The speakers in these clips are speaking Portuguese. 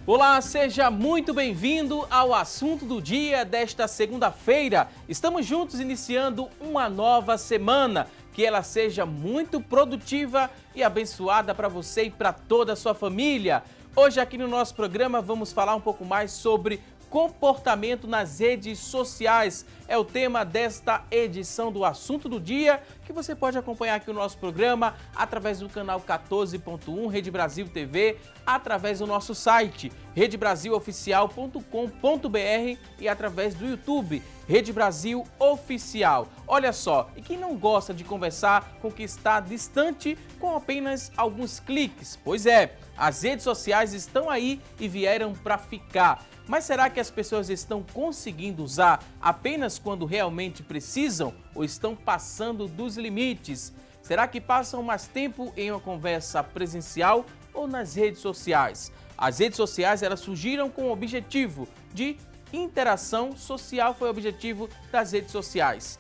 Olá, seja muito bem-vindo ao assunto do dia desta segunda-feira. Estamos juntos iniciando uma nova semana. Que ela seja muito produtiva e abençoada para você e para toda a sua família. Hoje aqui no nosso programa vamos falar um pouco mais sobre comportamento nas redes sociais. É o tema desta edição do Assunto do Dia, que você pode acompanhar aqui o nosso programa através do canal 14.1 Rede Brasil TV, através do nosso site redebrasiloficial.com.br e através do YouTube Rede Brasil Oficial. Olha só, e quem não gosta de conversar com quem está distante com apenas alguns cliques? Pois é, as redes sociais estão aí e vieram para ficar. Mas será que as pessoas estão conseguindo usar apenas quando realmente precisam ou estão passando dos limites? Será que passam mais tempo em uma conversa presencial ou nas redes sociais? As redes sociais elas surgiram com o objetivo de interação social, foi o objetivo das redes sociais.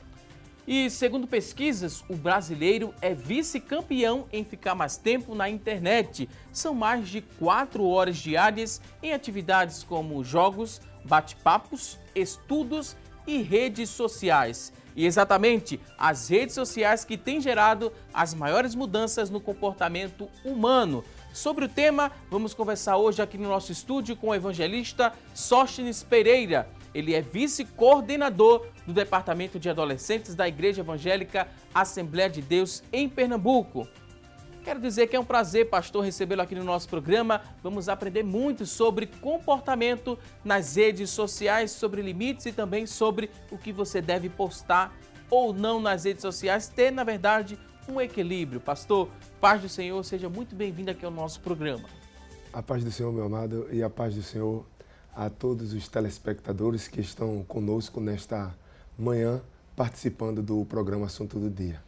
E segundo pesquisas, o brasileiro é vice-campeão em ficar mais tempo na internet. São mais de 4 horas diárias em atividades como jogos, bate-papos, estudos e redes sociais. E exatamente as redes sociais que têm gerado as maiores mudanças no comportamento humano. Sobre o tema, vamos conversar hoje aqui no nosso estúdio com o evangelista Sóstenes Pereira. Ele é vice-coordenador do Departamento de Adolescentes da Igreja Evangélica Assembleia de Deus em Pernambuco. Quero dizer que é um prazer, pastor, recebê-lo aqui no nosso programa. Vamos aprender muito sobre comportamento nas redes sociais, sobre limites e também sobre o que você deve postar ou não nas redes sociais. Ter, na verdade, um equilíbrio. Pastor, paz do Senhor, seja muito bem-vindo aqui ao nosso programa. A paz do Senhor, meu amado, e a paz do Senhor a todos os telespectadores que estão conosco nesta manhã participando do programa Assunto do Dia.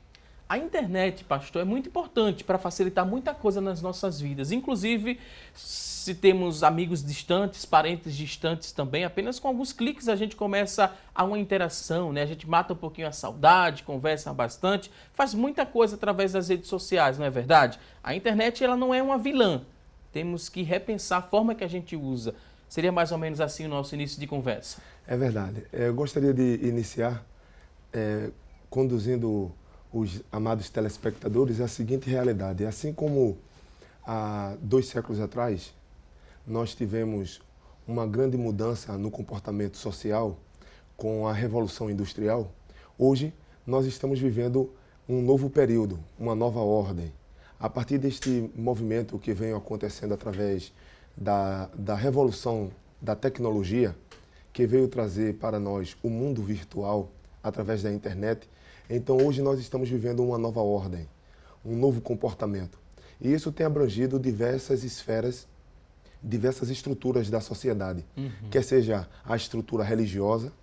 A internet, pastor, é muito importante para facilitar muita coisa nas nossas vidas. Inclusive, se temos amigos distantes, parentes distantes também, apenas com alguns cliques a gente começa a uma interação, né? A gente mata um pouquinho a saudade, conversa bastante, faz muita coisa através das redes sociais, não é verdade? A internet ela não é uma vilã. Temos que repensar a forma que a gente usa. Seria mais ou menos assim o nosso início de conversa. É verdade. Eu gostaria de iniciar conduzindo os amados telespectadores a seguinte realidade. Assim como há 2 séculos atrás, nós tivemos uma grande mudança no comportamento social com a Revolução Industrial, hoje nós estamos vivendo um novo período, uma nova ordem. A partir deste movimento que vem acontecendo através da revolução da tecnologia, que veio trazer para nós o mundo virtual através da internet, então hoje nós estamos vivendo uma nova ordem, um novo comportamento. E isso tem abrangido diversas esferas, diversas estruturas da sociedade, quer seja a estrutura religiosa,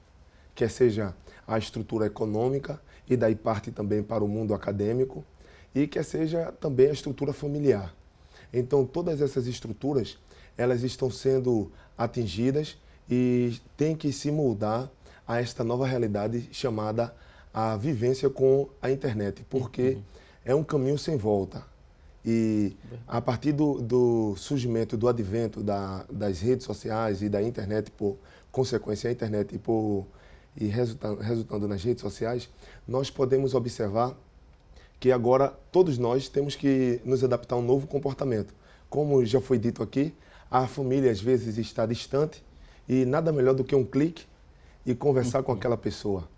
quer seja a estrutura econômica, e daí parte também para o mundo acadêmico, e quer seja também a estrutura familiar. Então todas essas estruturas, elas estão sendo atingidas e têm que se moldar a esta nova realidade chamada a vivência com a internet, porque é um caminho sem volta. E a partir do surgimento, do advento das redes sociais e da internet, por consequência a internet e resultando nas redes sociais, nós podemos observar que agora todos nós temos que nos adaptar a um novo comportamento. Como já foi dito aqui, a família às vezes está distante e nada melhor do que um clique e conversar com aquela pessoa.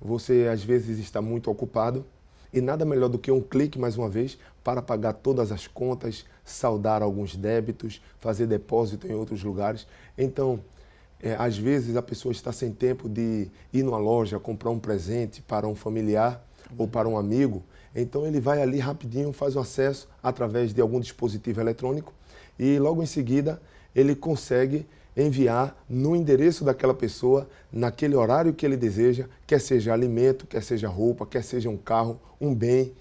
Você às vezes está muito ocupado e nada melhor do que um clique, mais uma vez, para pagar todas as contas, saldar alguns débitos, fazer depósito em outros lugares. Então, às vezes a pessoa está sem tempo de ir numa loja, comprar um presente para um familiar ou para um amigo. Então ele vai ali rapidinho, faz um acesso através de algum dispositivo eletrônico e logo em seguida ele consegue enviar no endereço daquela pessoa, naquele horário que ele deseja, quer seja alimento, quer seja roupa, quer seja um carro, um bem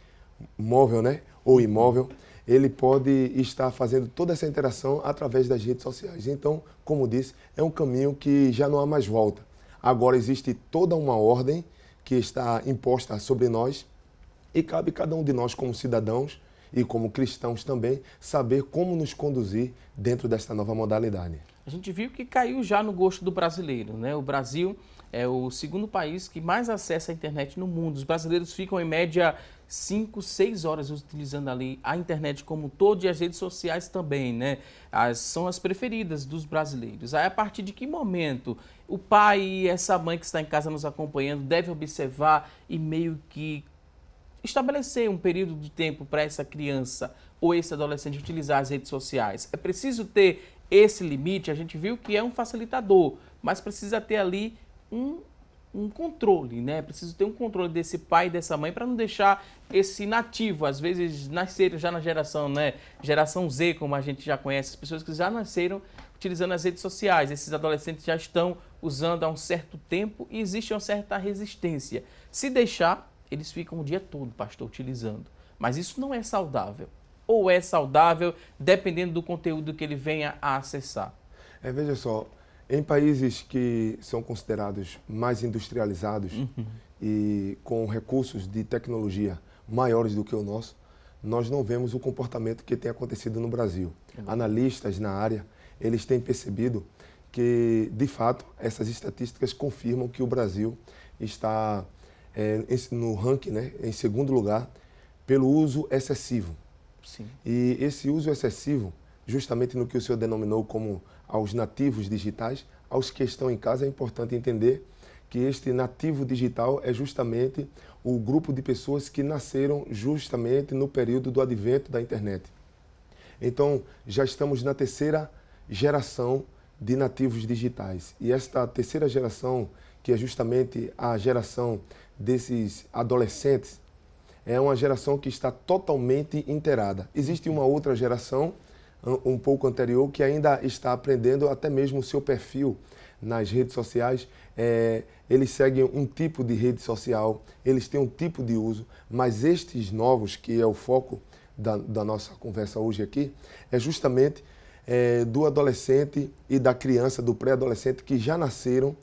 móvel, né? Ou imóvel. Ele pode estar fazendo toda essa interação através das redes sociais. Então, como disse, é um caminho que já não há mais volta. Agora existe toda uma ordem que está imposta sobre nós e cabe cada um de nós como cidadãos e como cristãos também, saber como nos conduzir dentro desta nova modalidade. A gente viu que caiu já no gosto do brasileiro, né? O Brasil é o segundo país que mais acessa a internet no mundo. Os brasileiros ficam em média 5, 6 horas utilizando ali a internet como um todo e as redes sociais também, né? São as preferidas dos brasileiros. Aí, a partir de que momento o pai e essa mãe que está em casa nos acompanhando deve observar e meio que estabelecer um período de tempo para essa criança ou esse adolescente utilizar as redes sociais? É preciso ter esse limite. A gente viu que é um facilitador, mas precisa ter ali um controle, né? Preciso ter um controle desse pai e dessa mãe para não deixar esse nativo, às vezes nasceram já na geração, né? Geração Z, como a gente já conhece, as pessoas que já nasceram utilizando as redes sociais. Esses adolescentes já estão usando há um certo tempo e existe uma certa resistência. Se deixar, eles ficam o dia todo, pastor, utilizando. Mas isso não é saudável. Ou é saudável, dependendo do conteúdo que ele venha a acessar. Veja só, em países que são considerados mais industrializados e com recursos de tecnologia maiores do que o nosso, nós não vemos o comportamento que tem acontecido no Brasil. Analistas na área, eles têm percebido que, de fato, essas estatísticas confirmam que o Brasil está no ranking, né, em segundo lugar, pelo uso excessivo. Sim. E esse uso excessivo, justamente no que o senhor denominou como aos nativos digitais, aos que estão em casa, é importante entender que este nativo digital é justamente o grupo de pessoas que nasceram justamente no período do advento da internet. Então, já estamos na terceira geração de nativos digitais. E esta terceira geração, que é justamente a geração desses adolescentes, é uma geração que está totalmente inteirada. Existe uma outra geração, um pouco anterior, que ainda está aprendendo até mesmo o seu perfil nas redes sociais. Eles seguem um tipo de rede social, eles têm um tipo de uso, mas estes novos, que é o foco da nossa conversa hoje aqui, é justamente do adolescente e da criança, do pré-adolescente, que já nasceram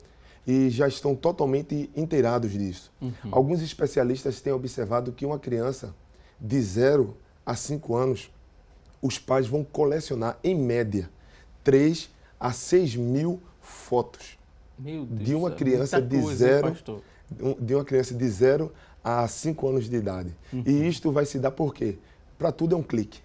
e já estão totalmente inteirados disso. Alguns especialistas têm observado que uma criança de 0 a 5 anos, os pais vão colecionar, em média, 3 a 6 mil fotos. Meu Deus, de uma criança de uma criança de 0 a 5 anos de idade. E isto vai se dar por quê? Para tudo é um clique,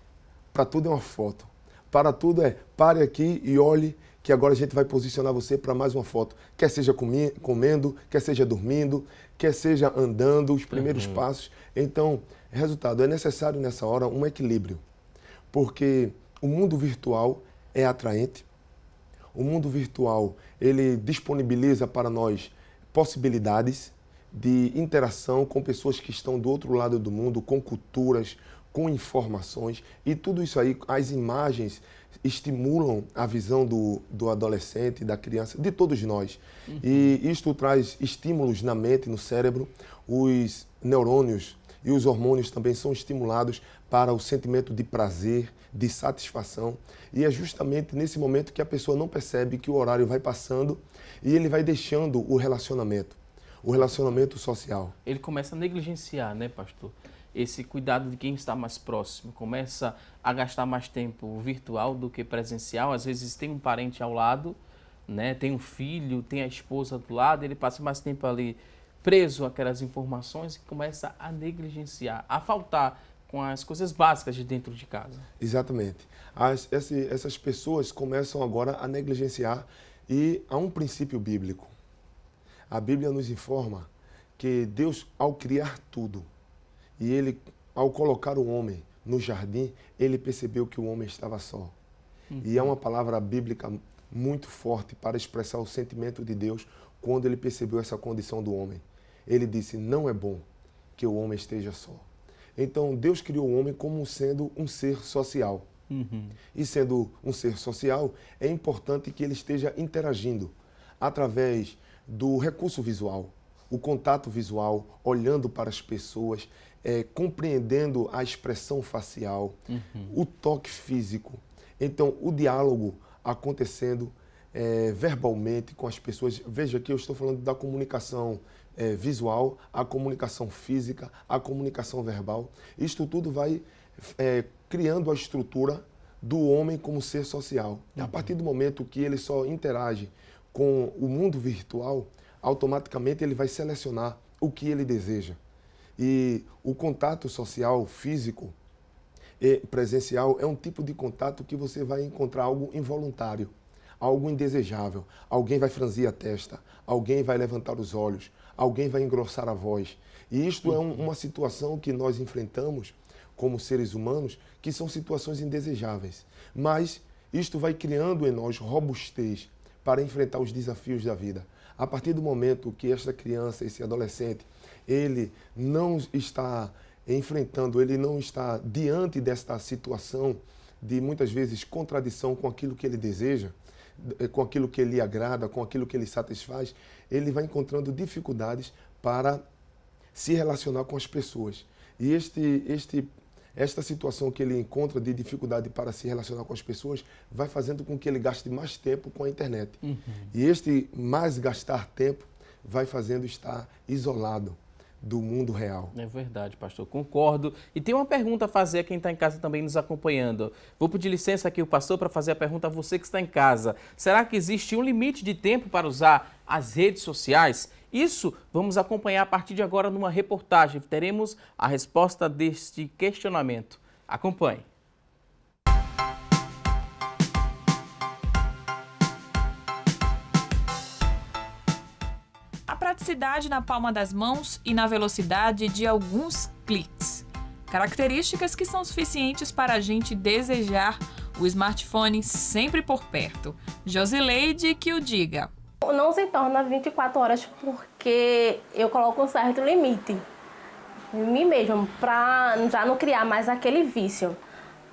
para tudo é uma foto, para tudo pare aqui e olhe que agora a gente vai posicionar você para mais uma foto. Quer seja comendo, quer seja dormindo, quer seja andando, os primeiros passos. Então, resultado, é necessário nessa hora um equilíbrio, porque o mundo virtual é atraente, o mundo virtual ele disponibiliza para nós possibilidades de interação com pessoas que estão do outro lado do mundo, com culturas, com informações, e tudo isso aí, as imagens estimulam a visão do adolescente, da criança, de todos nós. E isto traz estímulos na mente, no cérebro, os neurônios e os hormônios também são estimulados para o sentimento de prazer, de satisfação, e é justamente nesse momento que a pessoa não percebe que o horário vai passando e ele vai deixando o relacionamento social. Ele começa a negligenciar, né, pastor? Esse cuidado de quem está mais próximo, começa a gastar mais tempo virtual do que presencial. Às vezes tem um parente ao lado, né? Tem um filho, tem a esposa do lado, ele passa mais tempo ali preso àquelas informações e começa a negligenciar, a faltar com as coisas básicas de dentro de casa. Exatamente. Essas pessoas começam agora a negligenciar, e há um princípio bíblico. A Bíblia nos informa que Deus, ao criar tudo, e ele, ao colocar o homem no jardim, ele percebeu que o homem estava só. E é uma palavra bíblica muito forte para expressar o sentimento de Deus quando ele percebeu essa condição do homem. Ele disse, não é bom que o homem esteja só. Então, Deus criou o homem como sendo um ser social. E sendo um ser social, é importante que ele esteja interagindo através do recurso visual, o contato visual, olhando para as pessoas, compreendendo a expressão facial, o toque físico. Então, o diálogo acontecendo verbalmente com as pessoas. Veja que eu estou falando da comunicação visual, a comunicação física, a comunicação verbal. Isto tudo vai criando a estrutura do homem como ser social. A partir do momento que ele só interage com o mundo virtual, automaticamente ele vai selecionar o que ele deseja. E o contato social, físico e presencial é um tipo de contato que você vai encontrar algo involuntário, algo indesejável. Alguém vai franzir a testa, alguém vai levantar os olhos, alguém vai engrossar a voz. E isto é uma situação que nós enfrentamos como seres humanos, que são situações indesejáveis. Mas isto vai criando em nós robustez para enfrentar os desafios da vida. A partir do momento que esta criança, esse adolescente, ele não está enfrentando, ele não está diante desta situação de, muitas vezes, contradição com aquilo que ele deseja, com aquilo que lhe agrada, com aquilo que lhe satisfaz, ele vai encontrando dificuldades para se relacionar com as pessoas. E esta situação que ele encontra de dificuldade para se relacionar com as pessoas vai fazendo com que ele gaste mais tempo com a internet. E este mais gastar tempo vai fazendo estar isolado do mundo real. É verdade, pastor, concordo. E tem uma pergunta a fazer a quem está em casa também nos acompanhando. Vou pedir licença aqui ao pastor para fazer a pergunta a você que está em casa. Será que existe um limite de tempo para usar as redes sociais? Isso vamos acompanhar a partir de agora numa reportagem. Teremos a resposta deste questionamento. Acompanhe. A praticidade na palma das mãos e na velocidade de alguns cliques. Características que são suficientes para a gente desejar o smartphone sempre por perto. Josileide que o diga. Não se torna 24 horas porque eu coloco um certo limite em mim mesmo, para já não criar mais aquele vício.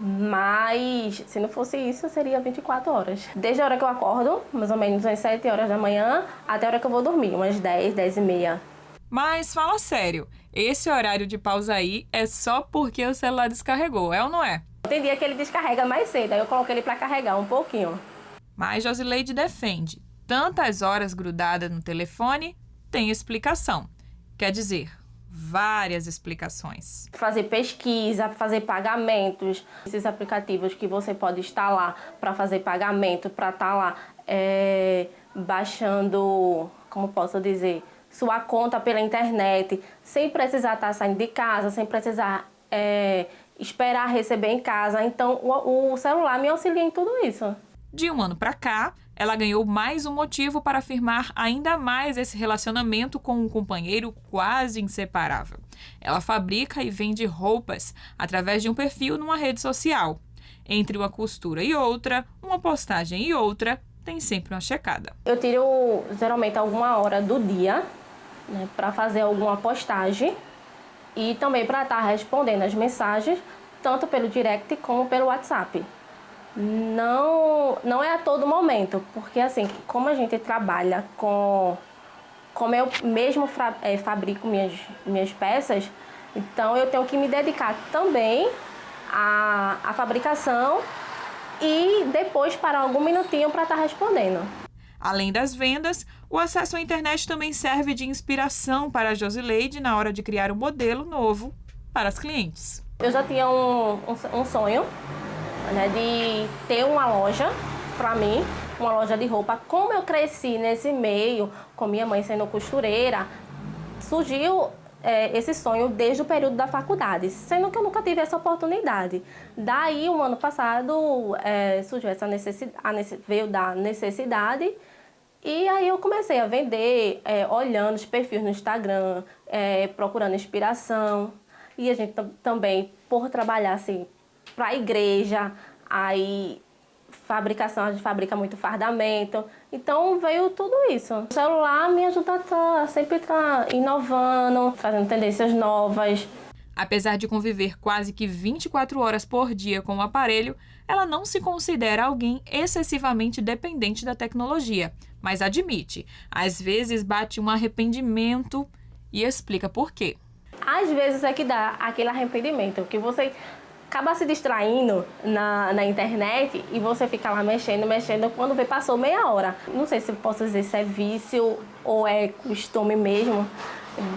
Mas se não fosse isso, seria 24 horas. Desde a hora que eu acordo, mais ou menos às 7 horas da manhã, até a hora que eu vou dormir, umas 10, 10 e meia. Mas fala sério, esse horário de pausa aí é só porque o celular descarregou, é ou não é? Tem dia que ele descarrega mais cedo, aí eu coloco ele para carregar um pouquinho. Mas Josileide defende. Tantas horas grudada no telefone tem explicação. Quer dizer, várias explicações. Fazer pesquisa, fazer pagamentos, esses aplicativos que você pode instalar para fazer pagamento, para estar lá baixando, como posso dizer, sua conta pela internet, sem precisar estar saindo de casa, sem precisar esperar receber em casa. Então, o celular me auxilia em tudo isso. De um ano para cá, ela ganhou mais um motivo para afirmar ainda mais esse relacionamento com um companheiro quase inseparável. Ela fabrica e vende roupas através de um perfil numa rede social. Entre uma costura e outra, uma postagem e outra, tem sempre uma checada. Eu tiro geralmente alguma hora do dia, né, para fazer alguma postagem e também para estar respondendo as mensagens, tanto pelo direct como pelo WhatsApp. Não é a todo momento, porque assim, como a gente trabalha como eu mesmo fabrico minhas peças, então eu tenho que me dedicar também à fabricação e depois parar algum minutinho para estar respondendo. Além das vendas, o acesso à internet também serve de inspiração para a Josileide na hora de criar um modelo novo para as clientes. Eu já tinha um sonho, né, de ter uma loja para mim, uma loja de roupa. Como eu cresci nesse meio, com minha mãe sendo costureira, surgiu esse sonho desde o período da faculdade, sendo que eu nunca tive essa oportunidade. Daí, o ano passado, surgiu essa necessidade, veio da necessidade, e aí eu comecei a vender, olhando os perfis no Instagram, procurando inspiração. E a gente também, por trabalhar assim, para a igreja, aí fabricação, a gente fabrica muito fardamento, então veio tudo isso. O celular me ajuda a sempre estar inovando, trazendo tendências novas. Apesar de conviver quase que 24 horas por dia com o aparelho, ela não se considera alguém excessivamente dependente da tecnologia, mas admite, às vezes bate um arrependimento e explica por quê. Às vezes é que dá aquele arrependimento, que você acaba se distraindo na internet e você fica lá mexendo, quando vê, passou meia hora. Não sei se eu posso dizer se é vício ou é costume mesmo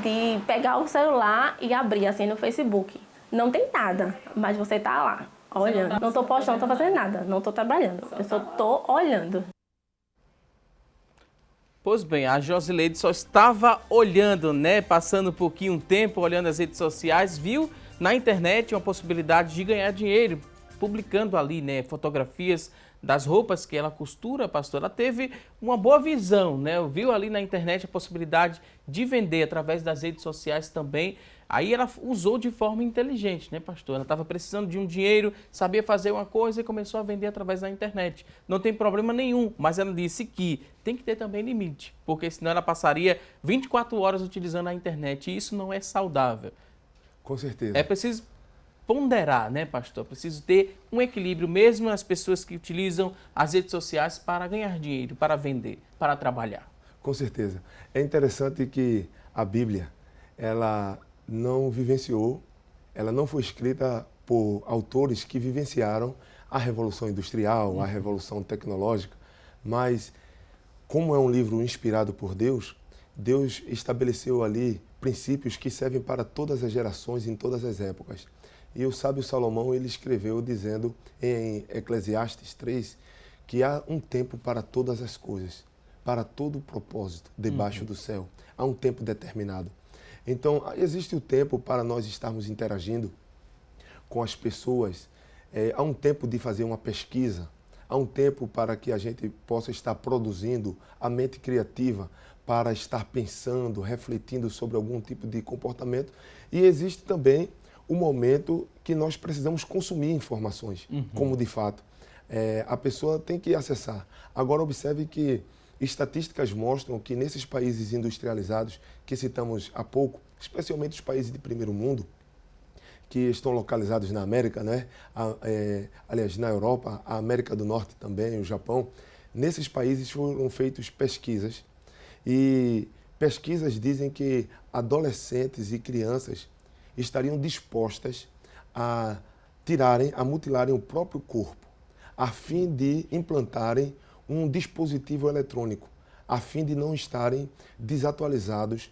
de pegar o celular e abrir assim no Facebook, Não tem nada, mas você tá lá, olhando. Não tô postando, não tô fazendo nada, não tô trabalhando. Eu só tô olhando. Pois bem, a Josileide só estava olhando, né? Passando um pouquinho tempo olhando as redes sociais, viu na internet uma possibilidade de ganhar dinheiro, publicando ali, né, fotografias das roupas que ela costura, pastor. Ela teve uma boa visão, né? Viu ali na internet a possibilidade de vender através das redes sociais também. Aí ela usou de forma inteligente, né, pastor? Ela estava precisando de um dinheiro, sabia fazer uma coisa e começou a vender através da internet. Não tem problema nenhum, mas ela disse que tem que ter também limite, porque senão ela passaria 24 horas utilizando a internet e isso não é saudável. Com certeza. É preciso ponderar, né, pastor? Preciso ter um equilíbrio, mesmo as pessoas que utilizam as redes sociais para ganhar dinheiro, para vender, para trabalhar. Com certeza. É interessante que a Bíblia, ela não vivenciou, ela não foi escrita por autores que vivenciaram a Revolução Industrial, a Revolução Tecnológica, mas como é um livro inspirado por Deus, Deus estabeleceu ali princípios que servem para todas as gerações, em todas as épocas. E o sábio Salomão, ele escreveu dizendo em Eclesiastes 3, que há um tempo para todas as coisas, para todo o propósito debaixo do céu. Há um tempo determinado. Então, existe o tempo para nós estarmos interagindo com as pessoas. Há um tempo de fazer uma pesquisa. Há um tempo para que a gente possa estar produzindo a mente criativa para estar pensando, refletindo sobre algum tipo de comportamento. E existe também o momento que nós precisamos consumir informações, como de fato a pessoa tem que acessar. Agora, observe que estatísticas mostram que nesses países industrializados que citamos há pouco, especialmente os países de primeiro mundo, que estão localizados na América, né? Aliás, na Europa, a América do Norte também, o Japão, nesses países foram feitas pesquisas e pesquisas dizem que adolescentes e crianças estariam dispostas a mutilarem o próprio corpo, a fim de implantarem um dispositivo eletrônico, a fim de não estarem desatualizados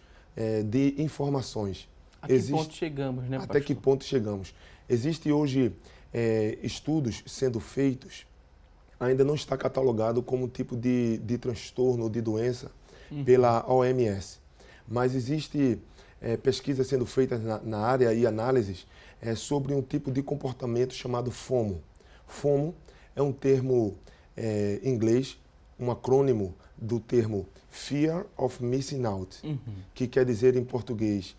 de informações. A que ponto chegamos, né, Até que ponto chegamos? Existem hoje estudos sendo feitos, ainda não está catalogado como tipo de transtorno ou de doença pela OMS, mas existe pesquisas sendo feitas na área e análises sobre um tipo de comportamento chamado FOMO. FOMO é um termo inglês, um acrônimo do termo Fear of Missing Out, que quer dizer em português,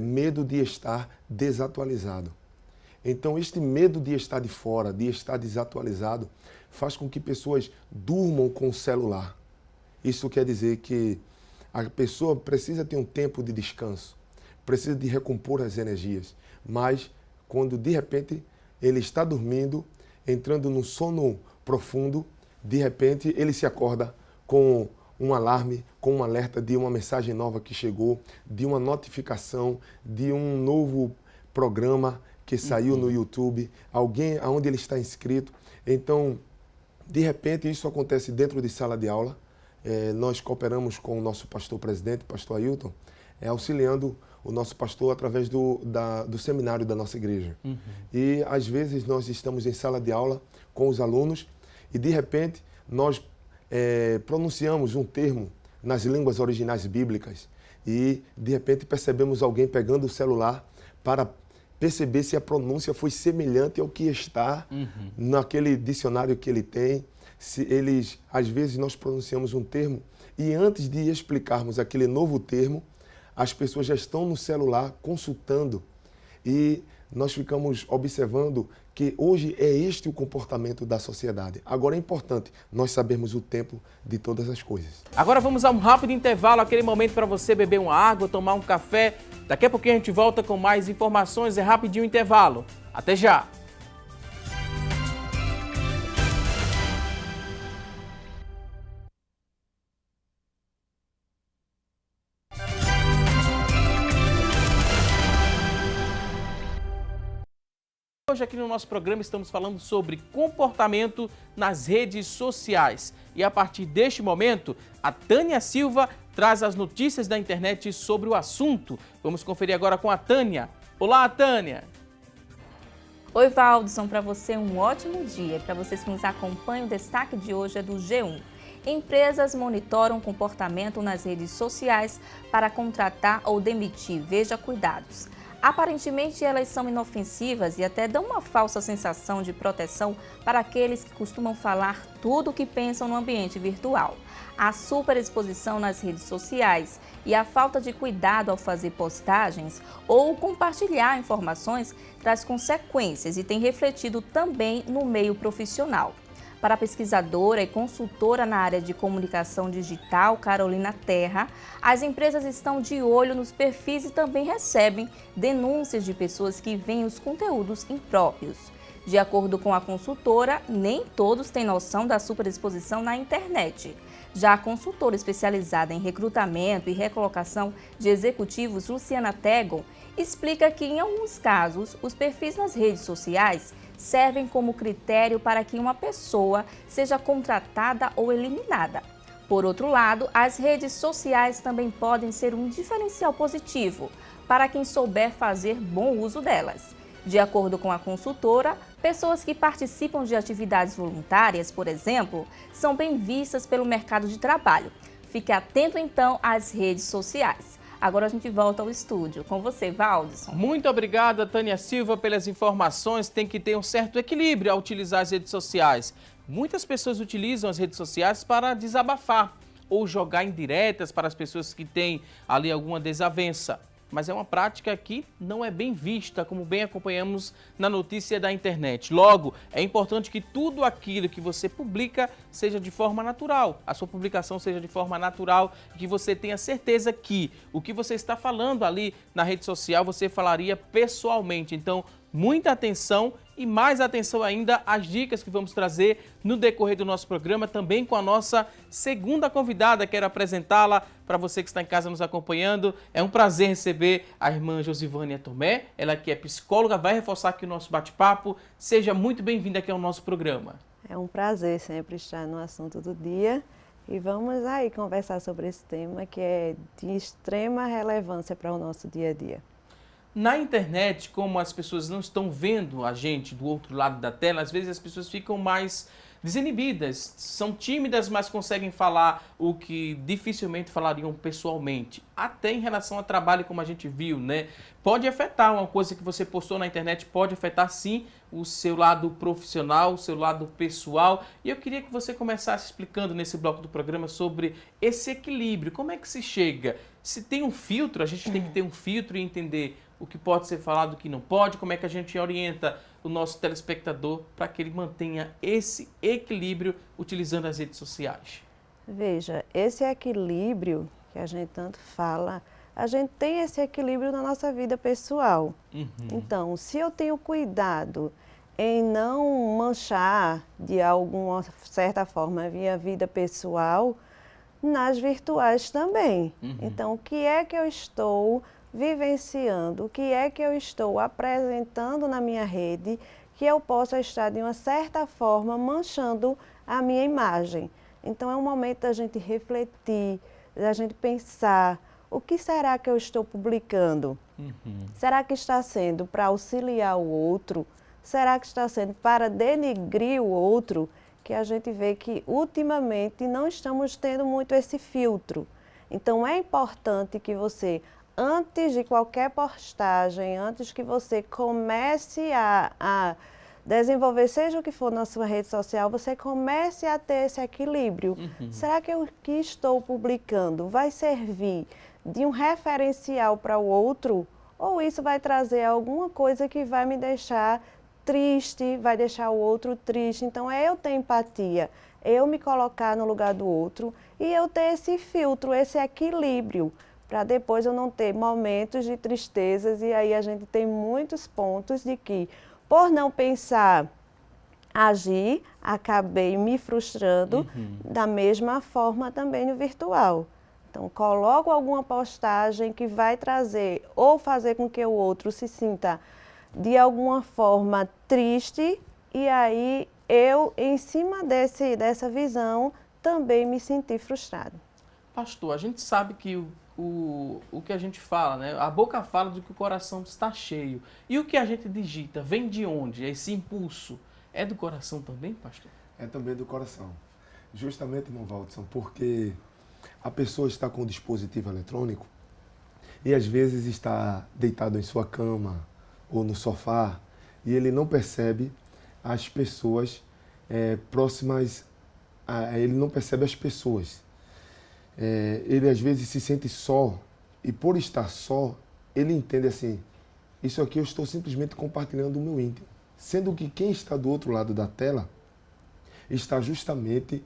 medo de estar desatualizado. Então, este medo de estar de fora, de estar desatualizado, faz com que pessoas durmam com o celular. Isso quer dizer que a pessoa precisa ter um tempo de descanso, precisa de recompor as energias, mas quando de repente ele está dormindo, entrando num sono profundo, de repente ele se acorda com um alarme, com um alerta de uma mensagem nova que chegou, de uma notificação, de um novo programa que saiu no YouTube, alguém aonde ele está inscrito. Então, de repente, isso acontece dentro de sala de aula. Nós cooperamos com o nosso pastor presidente, pastor Ailton, auxiliando o nosso pastor através do seminário da nossa igreja. E, às vezes, nós estamos em sala de aula com os alunos e, de repente, nós pronunciamos um termo nas línguas originais bíblicas e, de repente, percebemos alguém pegando o celular para perceber se a pronúncia foi semelhante ao que está naquele dicionário que ele tem. Às vezes, nós pronunciamos um termo e, antes de explicarmos aquele novo termo, as pessoas já estão no celular consultando e nós ficamos observando que hoje é este o comportamento da sociedade. Agora é importante nós sabermos o tempo de todas as coisas. Agora vamos a um rápido intervalo, aquele momento para você beber uma água, tomar um café. Daqui a pouquinho a gente volta com mais informações, é rapidinho o intervalo. Até já! Hoje aqui no nosso programa estamos falando sobre comportamento nas redes sociais. E a partir deste momento, a Tânia Silva traz as notícias da internet sobre o assunto. Vamos conferir agora com a Tânia. Olá, Tânia! Oi, Valdson, para você um ótimo dia. Para vocês que nos acompanham, o destaque de hoje é do G1. Empresas monitoram o comportamento nas redes sociais para contratar ou demitir. Veja cuidados. Aparentemente, elas são inofensivas e até dão uma falsa sensação de proteção para aqueles que costumam falar tudo o que pensam no ambiente virtual. A superexposição nas redes sociais e a falta de cuidado ao fazer postagens ou compartilhar informações traz consequências e tem refletido também no meio profissional. Para a pesquisadora e consultora na área de comunicação digital, Carolina Terra, as empresas estão de olho nos perfis e também recebem denúncias de pessoas que veem os conteúdos impróprios. De acordo com a consultora, nem todos têm noção da superexposição na internet. Já a consultora especializada em recrutamento e recolocação de executivos, Luciana Tegon, explica que, em alguns casos, os perfis nas redes sociais servem como critério para que uma pessoa seja contratada ou eliminada. Por outro lado, as redes sociais também podem ser um diferencial positivo para quem souber fazer bom uso delas. De acordo com a consultora, pessoas que participam de atividades voluntárias, por exemplo, são bem vistas pelo mercado de trabalho. Fique atento, então, às redes sociais. Agora a gente volta ao estúdio. Com você, Valdson. Muito obrigada, Tânia Silva, pelas informações. Tem que ter um certo equilíbrio ao utilizar as redes sociais. Muitas pessoas utilizam as redes sociais para desabafar ou jogar indiretas para as pessoas que têm ali alguma desavença. Mas é uma prática que não é bem vista, como bem acompanhamos na notícia da internet. Logo, é importante que tudo aquilo que você publica seja de forma natural, a sua publicação seja de forma natural, que você tenha certeza que o que você está falando ali na rede social, você falaria pessoalmente. Então, muita atenção e mais atenção ainda às dicas que vamos trazer no decorrer do nosso programa, também com a nossa segunda convidada. Quero apresentá-la para você que está em casa nos acompanhando. É um prazer receber a irmã Josivânia Tomé, ela que é psicóloga, vai reforçar aqui o nosso bate-papo. Seja muito bem-vinda aqui ao nosso programa. É um prazer sempre estar no assunto do dia e vamos aí conversar sobre esse tema que é de extrema relevância para o nosso dia a dia. Na internet, como as pessoas não estão vendo a gente do outro lado da tela, às vezes as pessoas ficam mais desinibidas, são tímidas, mas conseguem falar o que dificilmente falariam pessoalmente. Até em relação ao trabalho, como a gente viu, né? Pode afetar uma coisa que você postou na internet, pode afetar sim o seu lado profissional, o seu lado pessoal. E eu queria que você começasse explicando nesse bloco do programa sobre esse equilíbrio. Como é que se chega? Se tem um filtro, a gente tem que ter um filtro e entender o que pode ser falado, o que não pode, como é que a gente orienta o nosso telespectador para que ele mantenha esse equilíbrio utilizando as redes sociais. Veja, esse equilíbrio que a gente tanto fala, a gente tem esse equilíbrio na nossa vida pessoal. Então, se eu tenho cuidado em não manchar de alguma certa forma a minha vida pessoal, nas virtuais também. Então, o que é que eu estou vivenciando, o que é que eu estou apresentando na minha rede que eu possa estar, de uma certa forma, manchando a minha imagem. Então, é um momento da gente refletir, da gente pensar, o que será que eu estou publicando? Será que está sendo para auxiliar o outro? Será que está sendo para denigrir o outro? Que a gente vê que, ultimamente, não estamos tendo muito esse filtro. Então, é importante que você, antes de qualquer postagem, antes que você comece a desenvolver, seja o que for na sua rede social, você comece a ter esse equilíbrio. Será que o que estou publicando vai servir de um referencial para o outro? Ou isso vai trazer alguma coisa que vai me deixar triste, vai deixar o outro triste? Então, é eu ter empatia, eu me colocar no lugar do outro e eu ter esse filtro, esse equilíbrio, para depois eu não ter momentos de tristezas. E aí a gente tem muitos pontos de que, por não pensar, agir, acabei me frustrando da mesma forma também no virtual. Então, coloco alguma postagem que vai trazer ou fazer com que o outro se sinta de alguma forma triste, e aí eu, em cima dessa visão, também me senti frustrado. Pastor, a gente sabe que o que a gente fala, né? A boca fala do que o coração está cheio. E o que a gente digita vem de onde? Esse impulso é do coração também, pastor? É também do coração. Justamente, irmão Valdson, porque a pessoa está com o dispositivo eletrônico e às vezes está deitado em sua cama ou no sofá e ele não percebe as pessoas próximas, ele não percebe as pessoas. Ele às vezes se sente só e por estar só, ele entende assim, isso aqui eu estou simplesmente compartilhando o meu íntimo. Sendo que quem está do outro lado da tela está justamente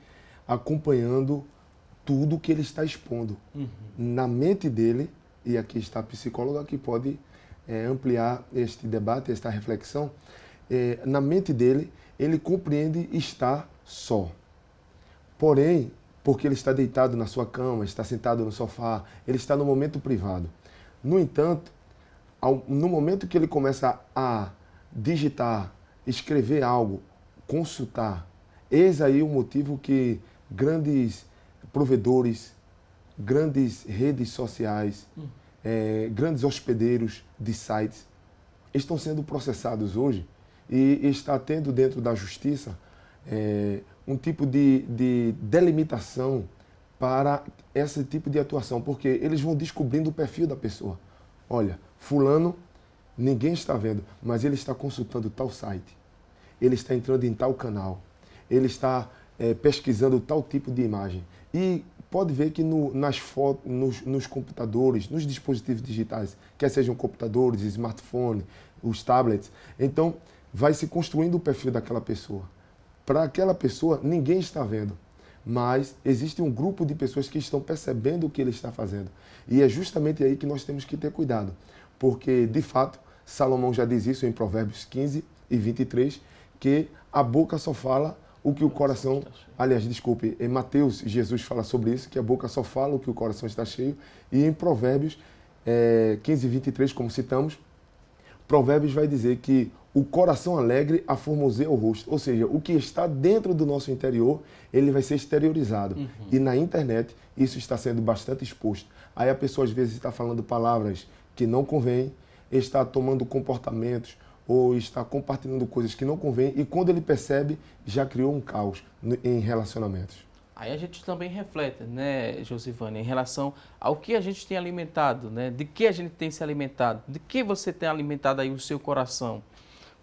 acompanhando tudo que ele está expondo. Na mente dele, e aqui está a psicóloga que pode ampliar este debate, esta reflexão, na mente dele, ele compreende estar só. Porém, porque ele está deitado na sua cama, está sentado no sofá, ele está no momento privado. No entanto, no momento que ele começa a digitar, escrever algo, consultar, eis aí o motivo que grandes provedores, grandes redes sociais, grandes hospedeiros de sites estão sendo processados hoje e está tendo dentro da justiça um tipo de delimitação para esse tipo de atuação, porque eles vão descobrindo o perfil da pessoa. Olha, fulano, ninguém está vendo, mas ele está consultando tal site, ele está entrando em tal canal, ele está pesquisando tal tipo de imagem. E pode ver que nas fotos, nos computadores, nos dispositivos digitais, quer sejam computadores, smartphone, os tablets, então vai se construindo o perfil daquela pessoa. Para aquela pessoa, ninguém está vendo, mas existe um grupo de pessoas que estão percebendo o que ele está fazendo. E é justamente aí que nós temos que ter cuidado, porque, de fato, Salomão já diz isso em Provérbios 15 e 23, que a boca só fala o que o coração... Aliás, desculpe, em Mateus, Jesus fala sobre isso, que a boca só fala o que o coração está cheio. E em Provérbios 15 e 23, como citamos, Provérbios vai dizer que o coração alegre aformoseia o rosto. Ou seja, o que está dentro do nosso interior, ele vai ser exteriorizado. E na internet, isso está sendo bastante exposto. Aí a pessoa, às vezes, está falando palavras que não convêm, está tomando comportamentos ou está compartilhando coisas que não convêm e quando ele percebe, já criou um caos em relacionamentos. Aí a gente também reflete, né, Josivânia, em relação ao que a gente tem alimentado, né? De que a gente tem se alimentado, de que você tem alimentado aí o seu coração.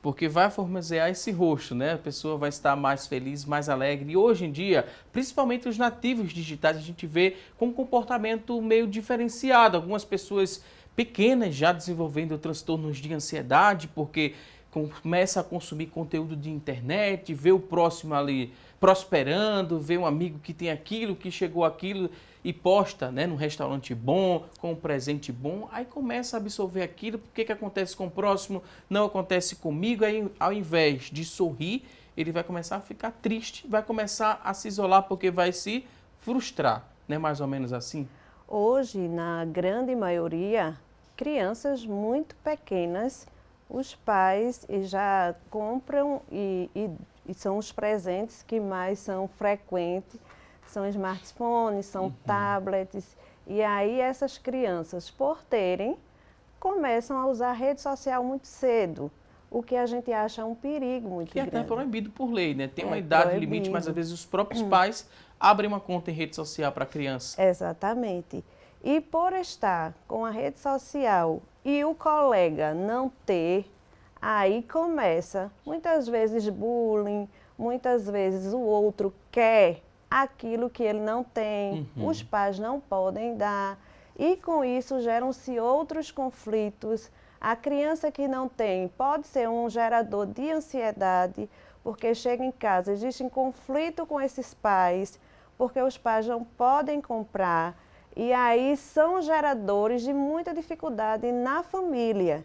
Porque vai formosear esse rosto, né? A pessoa vai estar mais feliz, mais alegre. E hoje em dia, principalmente os nativos digitais, a gente vê com um comportamento meio diferenciado. Algumas pessoas pequenas já desenvolvendo transtornos de ansiedade, porque começa a consumir conteúdo de internet, vê o próximo ali prosperando, vê um amigo que tem aquilo, que chegou aquilo e posta, né, num restaurante bom, com um presente bom, aí começa a absorver aquilo, porque que acontece com o próximo, não acontece comigo, aí ao invés de sorrir, ele vai começar a ficar triste, vai começar a se isolar porque vai se frustrar, né, mais ou menos assim? Hoje, na grande maioria, crianças muito pequenas, os pais já compram e são os presentes que mais são frequentes, são smartphones, são tablets. E aí essas crianças, por terem, começam a usar a rede social muito cedo, o que a gente acha um perigo muito grande. Que é até proibido por lei, né? Tem uma idade limite, mas às vezes os próprios pais abrem uma conta em rede social para a criança. Exatamente. E por estar com a rede social e o colega não ter, aí começa muitas vezes bullying, muitas vezes o outro quer aquilo que ele não tem, os pais não podem dar, e com isso geram-se outros conflitos. A criança que não tem pode ser um gerador de ansiedade, porque chega em casa, existe um conflito com esses pais, porque os pais não podem comprar, e aí são geradores de muita dificuldade na família.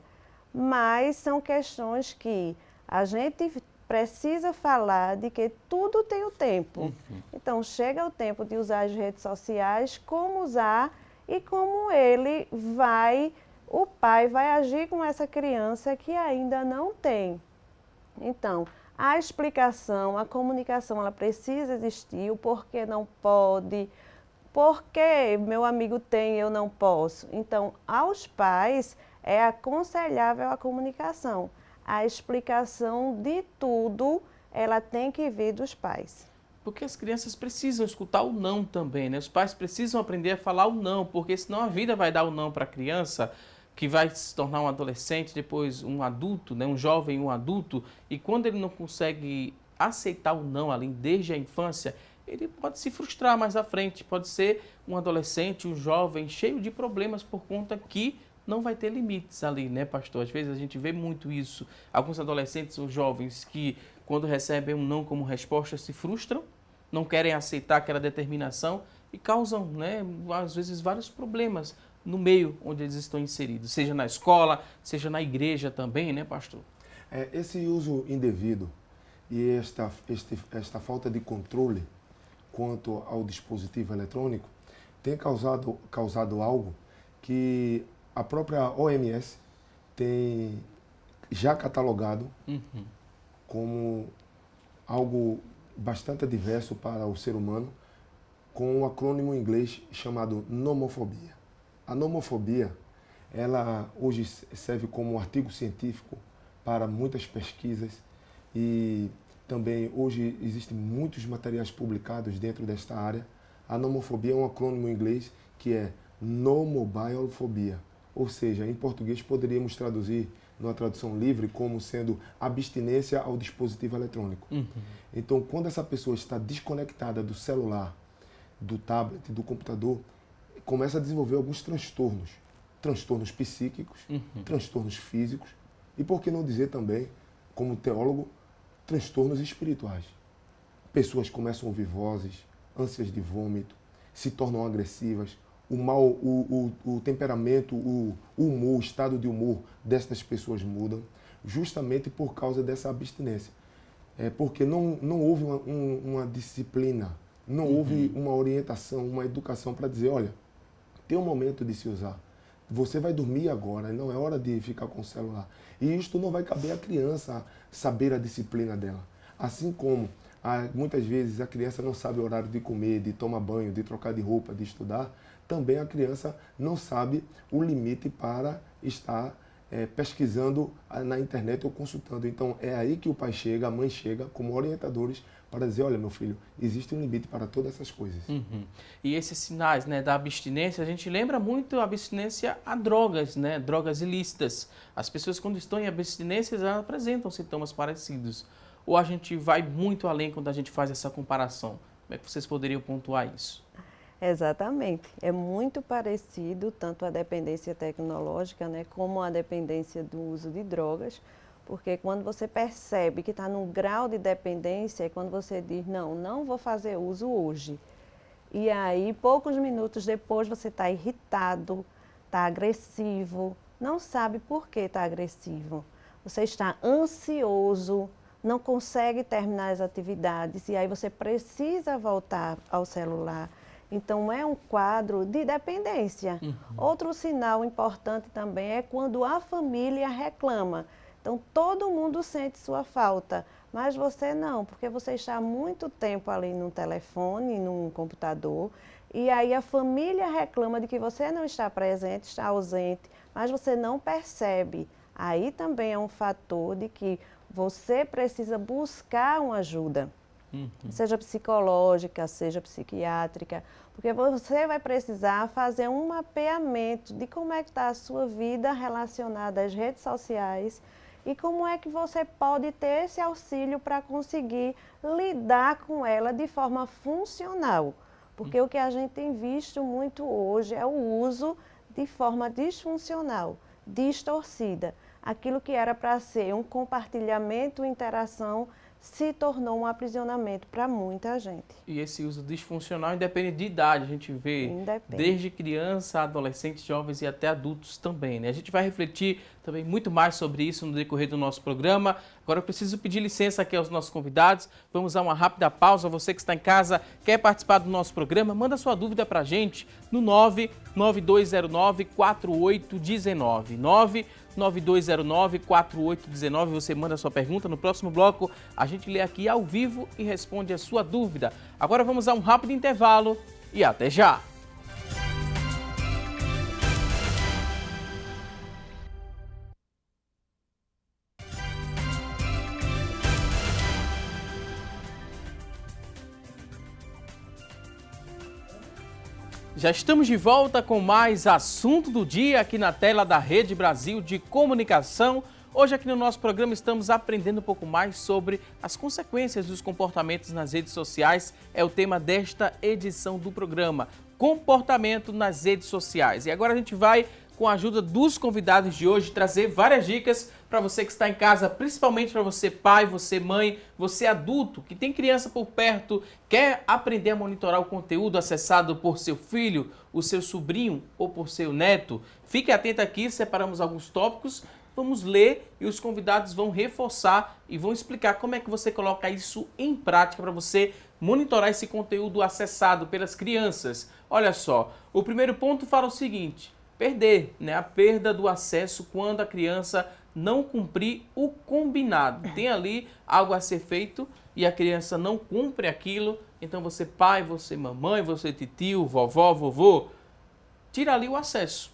Mas são questões que a gente precisa falar de que tudo tem o tempo. Então, chega o tempo de usar as redes sociais, como usar e como o pai vai agir com essa criança que ainda não tem. Então, a explicação, a comunicação, ela precisa existir, o porquê não pode, Por que meu amigo tem e eu não posso? Então, aos pais é aconselhável a comunicação. A explicação de tudo, ela tem que vir dos pais. Porque as crianças precisam escutar o não também, né? Os pais precisam aprender a falar o não, porque senão a vida vai dar o não para a criança, que vai se tornar um adolescente, depois um adulto, né? Um jovem, um adulto, e quando ele não consegue aceitar o não ali desde a infância, ele pode se frustrar mais à frente, pode ser um adolescente, um jovem cheio de problemas por conta que não vai ter limites ali, né, pastor? Às vezes a gente vê muito isso. Alguns adolescentes ou jovens que, quando recebem um não como resposta, se frustram, não querem aceitar aquela determinação e causam, né, às vezes, vários problemas no meio onde eles estão inseridos, seja na escola, seja na igreja também, né, pastor? Esse uso indevido e esta falta de controle quanto ao dispositivo eletrônico tem causado algo que a própria OMS tem já catalogado como algo bastante adverso para o ser humano, com um acrônimo em inglês chamado nomofobia. A nomofobia, ela hoje serve como um artigo científico para muitas pesquisas e também hoje existem muitos materiais publicados dentro desta área. A nomofobia é um acrônimo em inglês que é No Mobile Phobia, ou seja, em português poderíamos traduzir numa tradução livre como sendo abstinência ao dispositivo eletrônico. Então, quando essa pessoa está desconectada do celular, do tablet, do computador, começa a desenvolver alguns transtornos psíquicos, transtornos físicos e, por que não dizer também, como teólogo, transtornos espirituais. Pessoas começam a ouvir vozes, ânsias de vômito, se tornam agressivas, o temperamento, o humor, o estado de humor destas pessoas mudam, justamente por causa dessa abstinência. Porque não houve uma disciplina, não houve uma orientação, uma educação para dizer, olha, tem um momento de se usar. Você vai dormir agora, não é hora de ficar com o celular. E isto não vai caber à criança saber a disciplina dela. Assim como muitas vezes a criança não sabe o horário de comer, de tomar banho, de trocar de roupa, de estudar, também a criança não sabe o limite para estar pesquisando na internet ou consultando. Então é aí que o pai chega, a mãe chega, como orientadores, para dizer, olha meu filho, existe um limite para todas essas coisas. E esses sinais, né, da abstinência, a gente lembra muito a abstinência a drogas, né, drogas ilícitas. As pessoas quando estão em abstinência, elas apresentam sintomas parecidos. Ou a gente vai muito além quando a gente faz essa comparação? Como é que vocês poderiam pontuar isso? Exatamente. É muito parecido tanto a dependência tecnológica, né, como a dependência do uso de drogas, porque quando você percebe que está num grau de dependência, é quando você diz, não vou fazer uso hoje. E aí, poucos minutos depois, você está irritado, está agressivo, não sabe por que está agressivo. Você está ansioso, não consegue terminar as atividades e aí você precisa voltar ao celular. Então, é um quadro de dependência. Outro sinal importante também é quando a família reclama. Então, todo mundo sente sua falta, mas você não, porque você está há muito tempo ali no telefone, no computador, e aí a família reclama de que você não está presente, está ausente, mas você não percebe. Aí também é um fator de que você precisa buscar uma ajuda, seja psicológica, seja psiquiátrica, porque você vai precisar fazer um mapeamento de como é que está a sua vida relacionada às redes sociais e como é que você pode ter esse auxílio para conseguir lidar com ela de forma funcional. Porque o que a gente tem visto muito hoje é o uso de forma disfuncional, distorcida. Aquilo que era para ser um compartilhamento, interação, se tornou um aprisionamento para muita gente. E esse uso disfuncional independe de idade, a gente vê desde criança, adolescentes, jovens e até adultos também, né? A gente vai refletir também muito mais sobre isso no decorrer do nosso programa. Agora eu preciso pedir licença aqui aos nossos convidados, vamos a uma rápida pausa. Você que está em casa, quer participar do nosso programa, manda sua dúvida para a gente no 99209-4819, 99209-4819, você manda a sua pergunta. No próximo bloco, a gente lê aqui ao vivo e responde a sua dúvida. Agora vamos a um rápido intervalo e até já! Já estamos de volta com mais assunto do dia aqui na tela da Rede Brasil de Comunicação. Hoje aqui no nosso programa estamos aprendendo um pouco mais sobre as consequências dos comportamentos nas redes sociais. É o tema desta edição do programa, comportamento nas redes sociais. E agora a gente vai, com a ajuda dos convidados de hoje, trazer várias dicas para você que está em casa, principalmente para você pai, você mãe, você adulto, que tem criança por perto, quer aprender a monitorar o conteúdo acessado por seu filho, o seu sobrinho ou por seu neto. Fique atento aqui, separamos alguns tópicos, vamos ler e os convidados vão reforçar e vão explicar como é que você coloca isso em prática para você monitorar esse conteúdo acessado pelas crianças. Olha só, o primeiro ponto fala o seguinte: perder, né? A perda do acesso quando a criança não cumprir o combinado. Tem ali algo a ser feito e a criança não cumpre aquilo, então você pai, você mamãe, você titio, vovó, vovô, tira ali o acesso.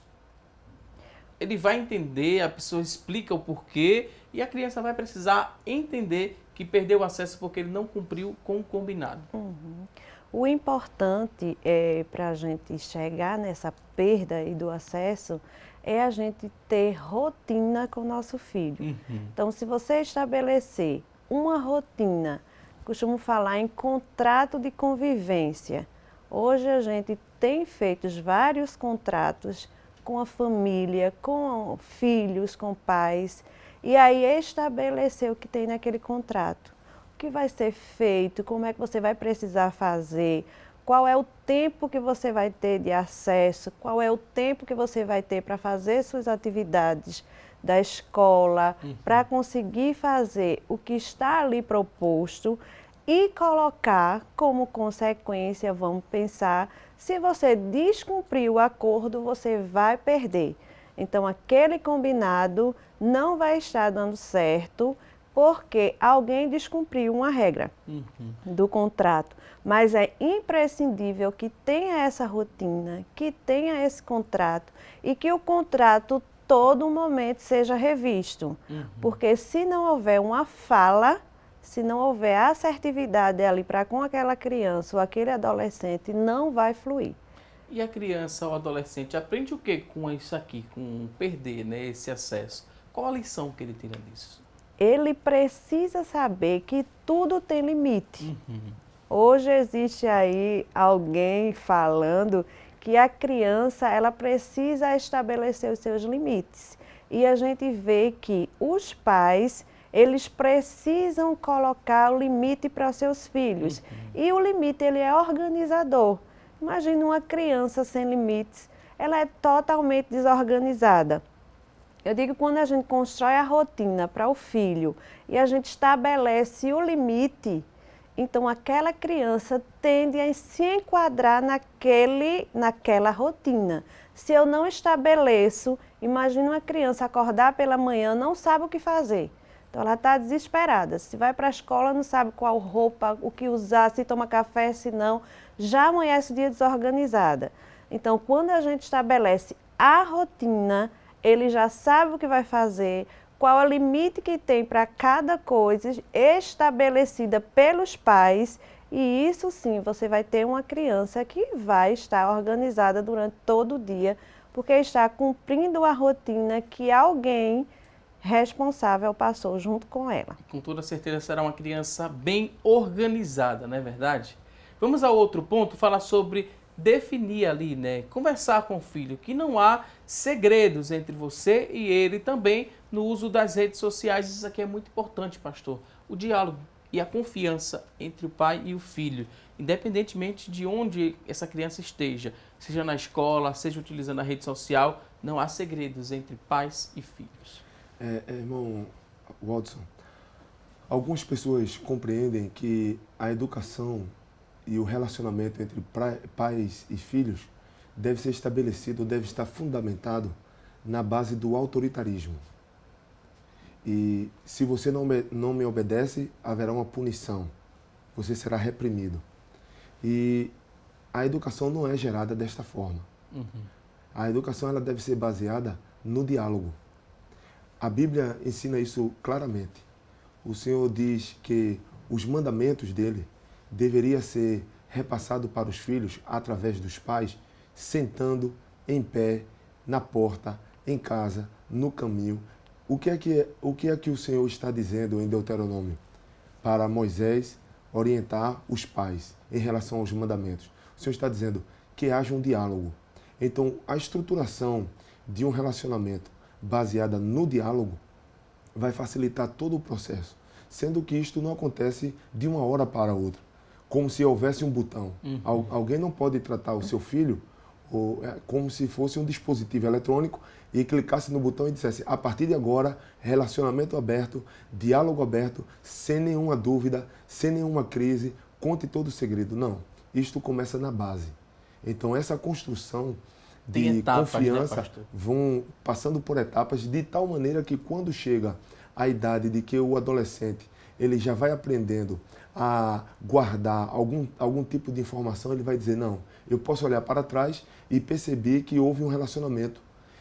Ele vai entender, a pessoa explica o porquê e a criança vai precisar entender que perdeu o acesso porque ele não cumpriu com o combinado. O importante para a gente chegar nessa perda e do acesso é a gente ter rotina com o nosso filho. Então, se você estabelecer uma rotina, costumo falar em contrato de convivência. Hoje a gente tem feito vários contratos com a família, com filhos, com pais, e aí estabelecer o que tem naquele contrato. O que vai ser feito, como é que você vai precisar fazer, qual é o tempo que você vai ter de acesso, qual é o tempo que você vai ter para fazer suas atividades da escola, para conseguir fazer o que está ali proposto e colocar como consequência, vamos pensar, se você descumprir o acordo, você vai perder. Então, aquele combinado não vai estar dando certo, porque alguém descumpriu uma regra do contrato. Mas é imprescindível que tenha essa rotina, que tenha esse contrato e que o contrato todo momento seja revisto. Porque se não houver uma fala, se não houver assertividade ali para com aquela criança ou aquele adolescente, não vai fluir. E a criança ou adolescente aprende o que com isso aqui, com perder, né, esse acesso? Qual a lição que ele tira disso? Ele precisa saber que tudo tem limite. Hoje existe aí alguém falando que a criança ela precisa estabelecer os seus limites. E a gente vê que os pais, eles precisam colocar o limite para seus filhos. E o limite ele é organizador. Imagina uma criança sem limites, ela é totalmente desorganizada. Eu digo que quando a gente constrói a rotina para o filho e a gente estabelece o limite, então aquela criança tende a se enquadrar naquela rotina. Se eu não estabeleço, imagina uma criança acordar pela manhã, não sabe o que fazer. Então ela está desesperada. Se vai para a escola, não sabe qual roupa, o que usar, se toma café, se não, já amanhece o dia desorganizada. Então quando a gente estabelece a rotina, ele já sabe o que vai fazer, qual é o limite que tem para cada coisa estabelecida pelos pais, e isso sim, você vai ter uma criança que vai estar organizada durante todo o dia, porque está cumprindo a rotina que alguém responsável passou junto com ela. Com toda certeza será uma criança bem organizada, não é verdade? Vamos ao outro ponto, falar sobre definir ali, né? Conversar com o filho, que não há segredos entre você e ele também no uso das redes sociais. Isso aqui é muito importante, pastor. O diálogo e a confiança entre o pai e o filho, independentemente de onde essa criança esteja, seja na escola, seja utilizando a rede social, não há segredos entre pais e filhos. Irmão Watson, algumas pessoas compreendem que a educação e o relacionamento entre pais e filhos deve ser estabelecido, deve estar fundamentado na base do autoritarismo. E se você não me obedece, haverá uma punição, você será reprimido. E a educação não é gerada desta forma. A educação ela deve ser baseada no diálogo. A Bíblia ensina isso claramente. O Senhor diz que os mandamentos dele deveria ser repassado para os filhos através dos pais sentando em pé, na porta, em casa, no caminho. O que é que o Senhor está dizendo em Deuteronômio? Para Moisés orientar os pais em relação aos mandamentos. O Senhor está dizendo que haja um diálogo. Então, a estruturação de um relacionamento baseada no diálogo vai facilitar todo o processo, sendo que isto não acontece de uma hora para outra, como se houvesse um botão. Alguém não pode tratar o seu filho como se fosse um dispositivo eletrônico e clicasse no botão e dissesse, a partir de agora, relacionamento aberto, diálogo aberto, sem nenhuma dúvida, sem nenhuma crise, conte todo o segredo. Não, isto começa na base. Então, essa construção de etapas, confiança, né, pastor? Vão passando por etapas de tal maneira que quando chega a idade de que o adolescente ele já vai aprendendo a guardar algum tipo de informação, ele vai dizer, não, eu posso olhar para trás e perceber que houve um relacionamento.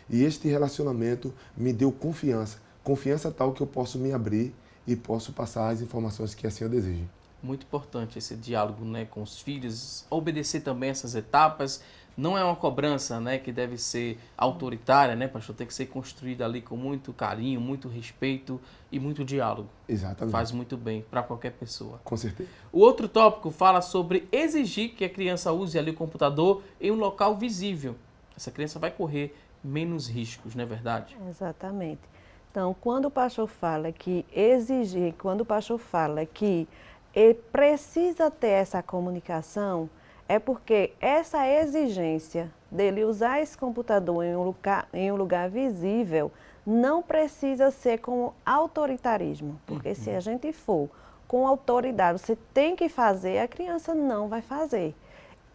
E este relacionamento me deu confiança. Confiança tal que eu posso me abrir e posso passar as informações que assim eu desejo. Muito importante esse diálogo, né, com os filhos, obedecer também essas etapas. Não é uma cobrança, né, que deve ser autoritária, né, pastor? Tem que ser construída ali com muito carinho, muito respeito e muito diálogo. Exatamente. Faz muito bem para qualquer pessoa. Com certeza. O outro tópico fala sobre exigir que a criança use ali o computador em um local visível. Essa criança vai correr menos riscos, não é verdade? Exatamente. Então, quando o pastor fala que exigir, quando o pastor fala que ele precisa ter essa comunicação, é porque essa exigência dele usar esse computador em um lugar visível não precisa ser com autoritarismo. Porque se a gente for com autoridade, você tem que fazer, a criança não vai fazer.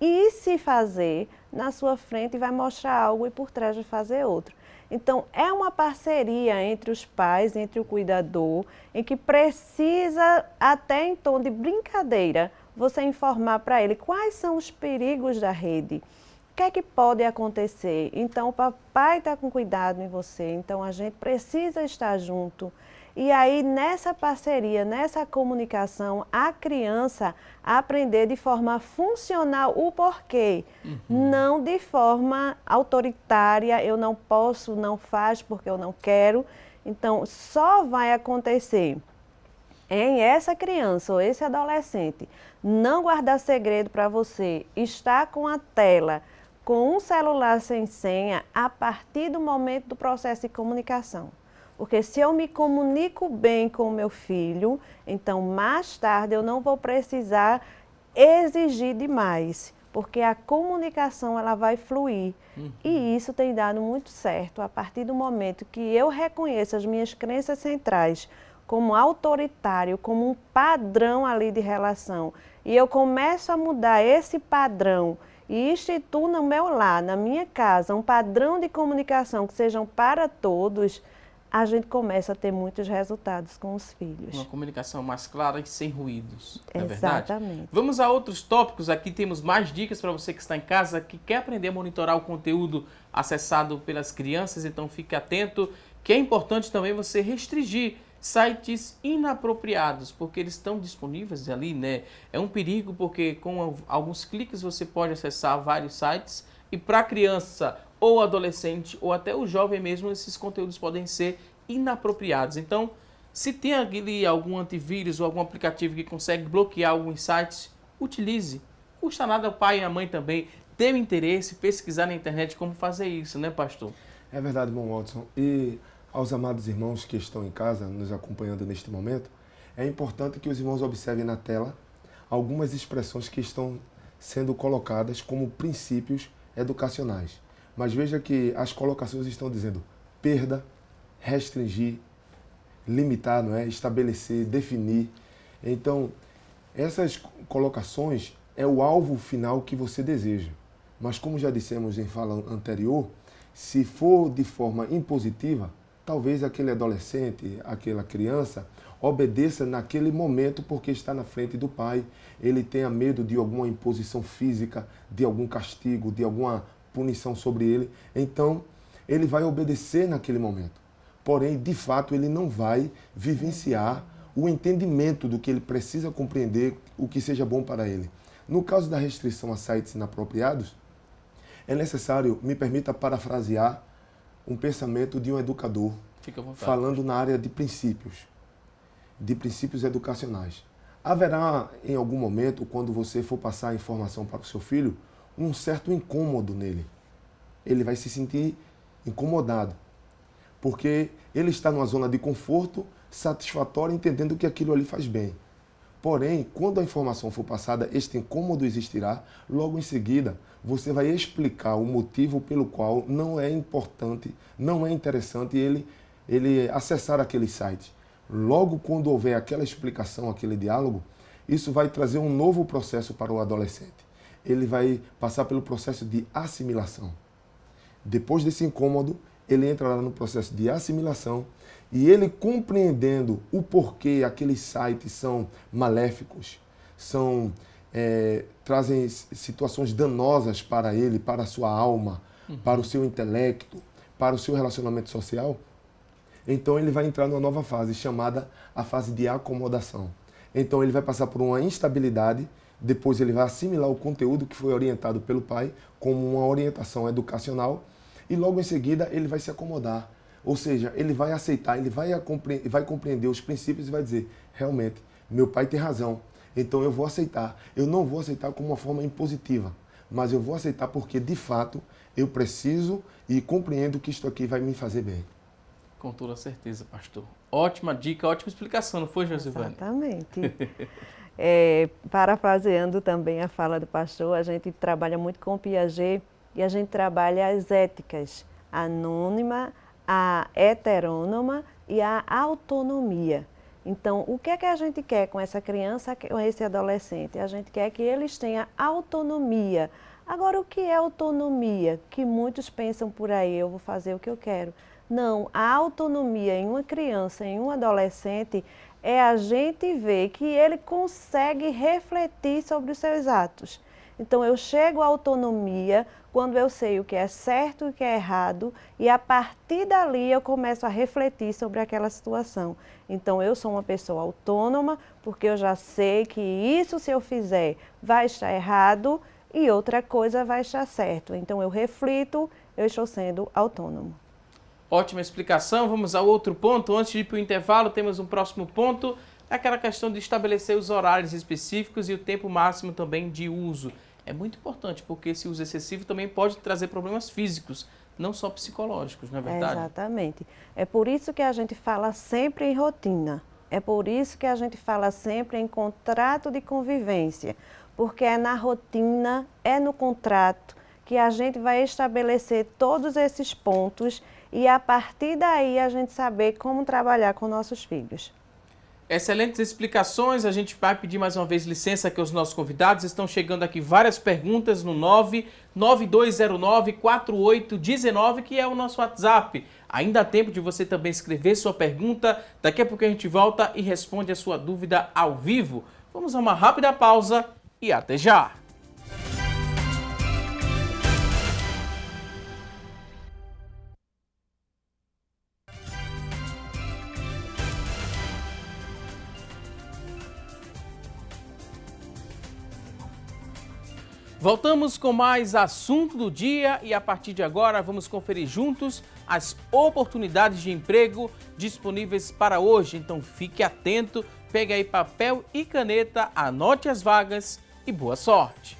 E se fazer, na sua frente vai mostrar algo e por trás vai fazer outro. Então, é uma parceria entre os pais, entre o cuidador, em que precisa, até em tom de brincadeira, você informar para ele quais são os perigos da rede, o que é que pode acontecer. Então, o papai está com cuidado em você, então a gente precisa estar junto. E aí, nessa parceria, nessa comunicação, a criança aprender de forma funcional o porquê, não de forma autoritária, eu não posso, não faz porque eu não quero. Então, só vai acontecer em essa criança ou esse adolescente não guardar segredo para você, estar com a tela, com um celular sem senha, a partir do momento do processo de comunicação. Porque se eu me comunico bem com o meu filho, então mais tarde eu não vou precisar exigir demais, porque a comunicação ela vai fluir. E isso tem dado muito certo a partir do momento que eu reconheço as minhas crenças centrais como autoritário, como um padrão ali de relação, e eu começo a mudar esse padrão e instituo no meu lar, na minha casa, um padrão de comunicação que sejam para todos, a gente começa a ter muitos resultados com os filhos. Uma comunicação mais clara e sem ruídos, não é verdade? Exatamente. Vamos a outros tópicos. Aqui temos mais dicas para você que está em casa, que quer aprender a monitorar o conteúdo acessado pelas crianças. Então fique atento, que é importante também você restringir sites inapropriados, porque eles estão disponíveis ali, né? É um perigo porque com alguns cliques você pode acessar vários sites e para a criança ou adolescente ou até o jovem mesmo, esses conteúdos podem ser inapropriados. Então, se tem ali algum antivírus ou algum aplicativo que consegue bloquear alguns sites, utilize. Custa nada o pai e a mãe também ter o interesse, pesquisar na internet como fazer isso, né, pastor? É verdade, bom, Watson. E aos amados irmãos que estão em casa, nos acompanhando neste momento, é importante que os irmãos observem na tela algumas expressões que estão sendo colocadas como princípios educacionais. Mas veja que as colocações estão dizendo perda, restringir, limitar, não é? Estabelecer, definir. Então, essas colocações é o alvo final que você deseja. Mas como já dissemos em fala anterior, se for de forma impositiva, talvez aquele adolescente, aquela criança, obedeça naquele momento porque está na frente do pai. Ele tenha medo de alguma imposição física, de algum castigo, de alguma punição sobre ele. Então, ele vai obedecer naquele momento. Porém, de fato, ele não vai vivenciar o entendimento do que ele precisa compreender, o que seja bom para ele. No caso da restrição a sites inapropriados, é necessário, me permita parafrasear um pensamento de um educador, Fica à vontade. falando na área de princípios educacionais. Haverá, em algum momento, quando você for passar a informação para o seu filho, um certo incômodo nele. Ele vai se sentir incomodado, porque ele está numa zona de conforto satisfatória, entendendo que aquilo ali faz bem. Porém, quando a informação for passada, este incômodo existirá. Logo em seguida, você vai explicar o motivo pelo qual não é importante, não é interessante ele acessar aquele site. Logo quando houver aquela explicação, aquele diálogo, isso vai trazer um novo processo para o adolescente. Ele vai passar pelo processo de assimilação. Depois desse incômodo, ele entrará no processo de assimilação e ele compreendendo o porquê aqueles sites são maléficos, trazem situações danosas para ele, para a sua alma, para o seu intelecto, para o seu relacionamento social, então ele vai entrar numa nova fase chamada a fase de acomodação. Então ele vai passar por uma instabilidade, depois ele vai assimilar o conteúdo que foi orientado pelo pai como uma orientação educacional e logo em seguida ele vai se acomodar. Ou seja, ele vai aceitar, ele vai compreender os princípios e vai dizer, realmente, meu pai tem razão, então eu vou aceitar. Eu não vou aceitar como uma forma impositiva, mas eu vou aceitar porque, de fato, eu preciso e compreendo que isto aqui vai me fazer bem. Com toda certeza, pastor. Ótima dica, ótima explicação, não foi, Josivane? Exatamente. Parafraseando também a fala do pastor, a gente trabalha muito com Piaget e a gente trabalha as éticas, a anônima, a heterônoma e a autonomia. Então, o que é que a gente quer com essa criança, com esse adolescente? A gente quer que eles tenham autonomia. Agora, o que é autonomia? Que muitos pensam por aí, eu vou fazer o que eu quero. Não, a autonomia em uma criança, em um adolescente, é a gente ver que ele consegue refletir sobre os seus atos. Então, eu chego à autonomia quando eu sei o que é certo e o que é errado e a partir dali eu começo a refletir sobre aquela situação. Então, eu sou uma pessoa autônoma porque eu já sei que isso, se eu fizer, vai estar errado e outra coisa vai estar certo. Então, eu reflito, eu estou sendo autônomo. Ótima explicação. Vamos ao outro ponto. Antes de ir para o intervalo, temos um próximo ponto. É aquela questão de estabelecer os horários específicos e o tempo máximo também de uso. É muito importante, porque esse uso excessivo também pode trazer problemas físicos, não só psicológicos, não é verdade? Exatamente. É por isso que a gente fala sempre em rotina. É por isso que a gente fala sempre em contrato de convivência. Porque é na rotina, é no contrato, que a gente vai estabelecer todos esses pontos e a partir daí a gente saber como trabalhar com nossos filhos. Excelentes explicações. A gente vai pedir mais uma vez licença que os nossos convidados estão chegando aqui várias perguntas no 992094819, que é o nosso WhatsApp. Ainda há tempo de você também escrever sua pergunta. Daqui a pouco a gente volta e responde a sua dúvida ao vivo. Vamos a uma rápida pausa e até já! Voltamos com mais assunto do dia e a partir de agora vamos conferir juntos as oportunidades de emprego disponíveis para hoje. Então fique atento, pegue aí papel e caneta, anote as vagas e boa sorte!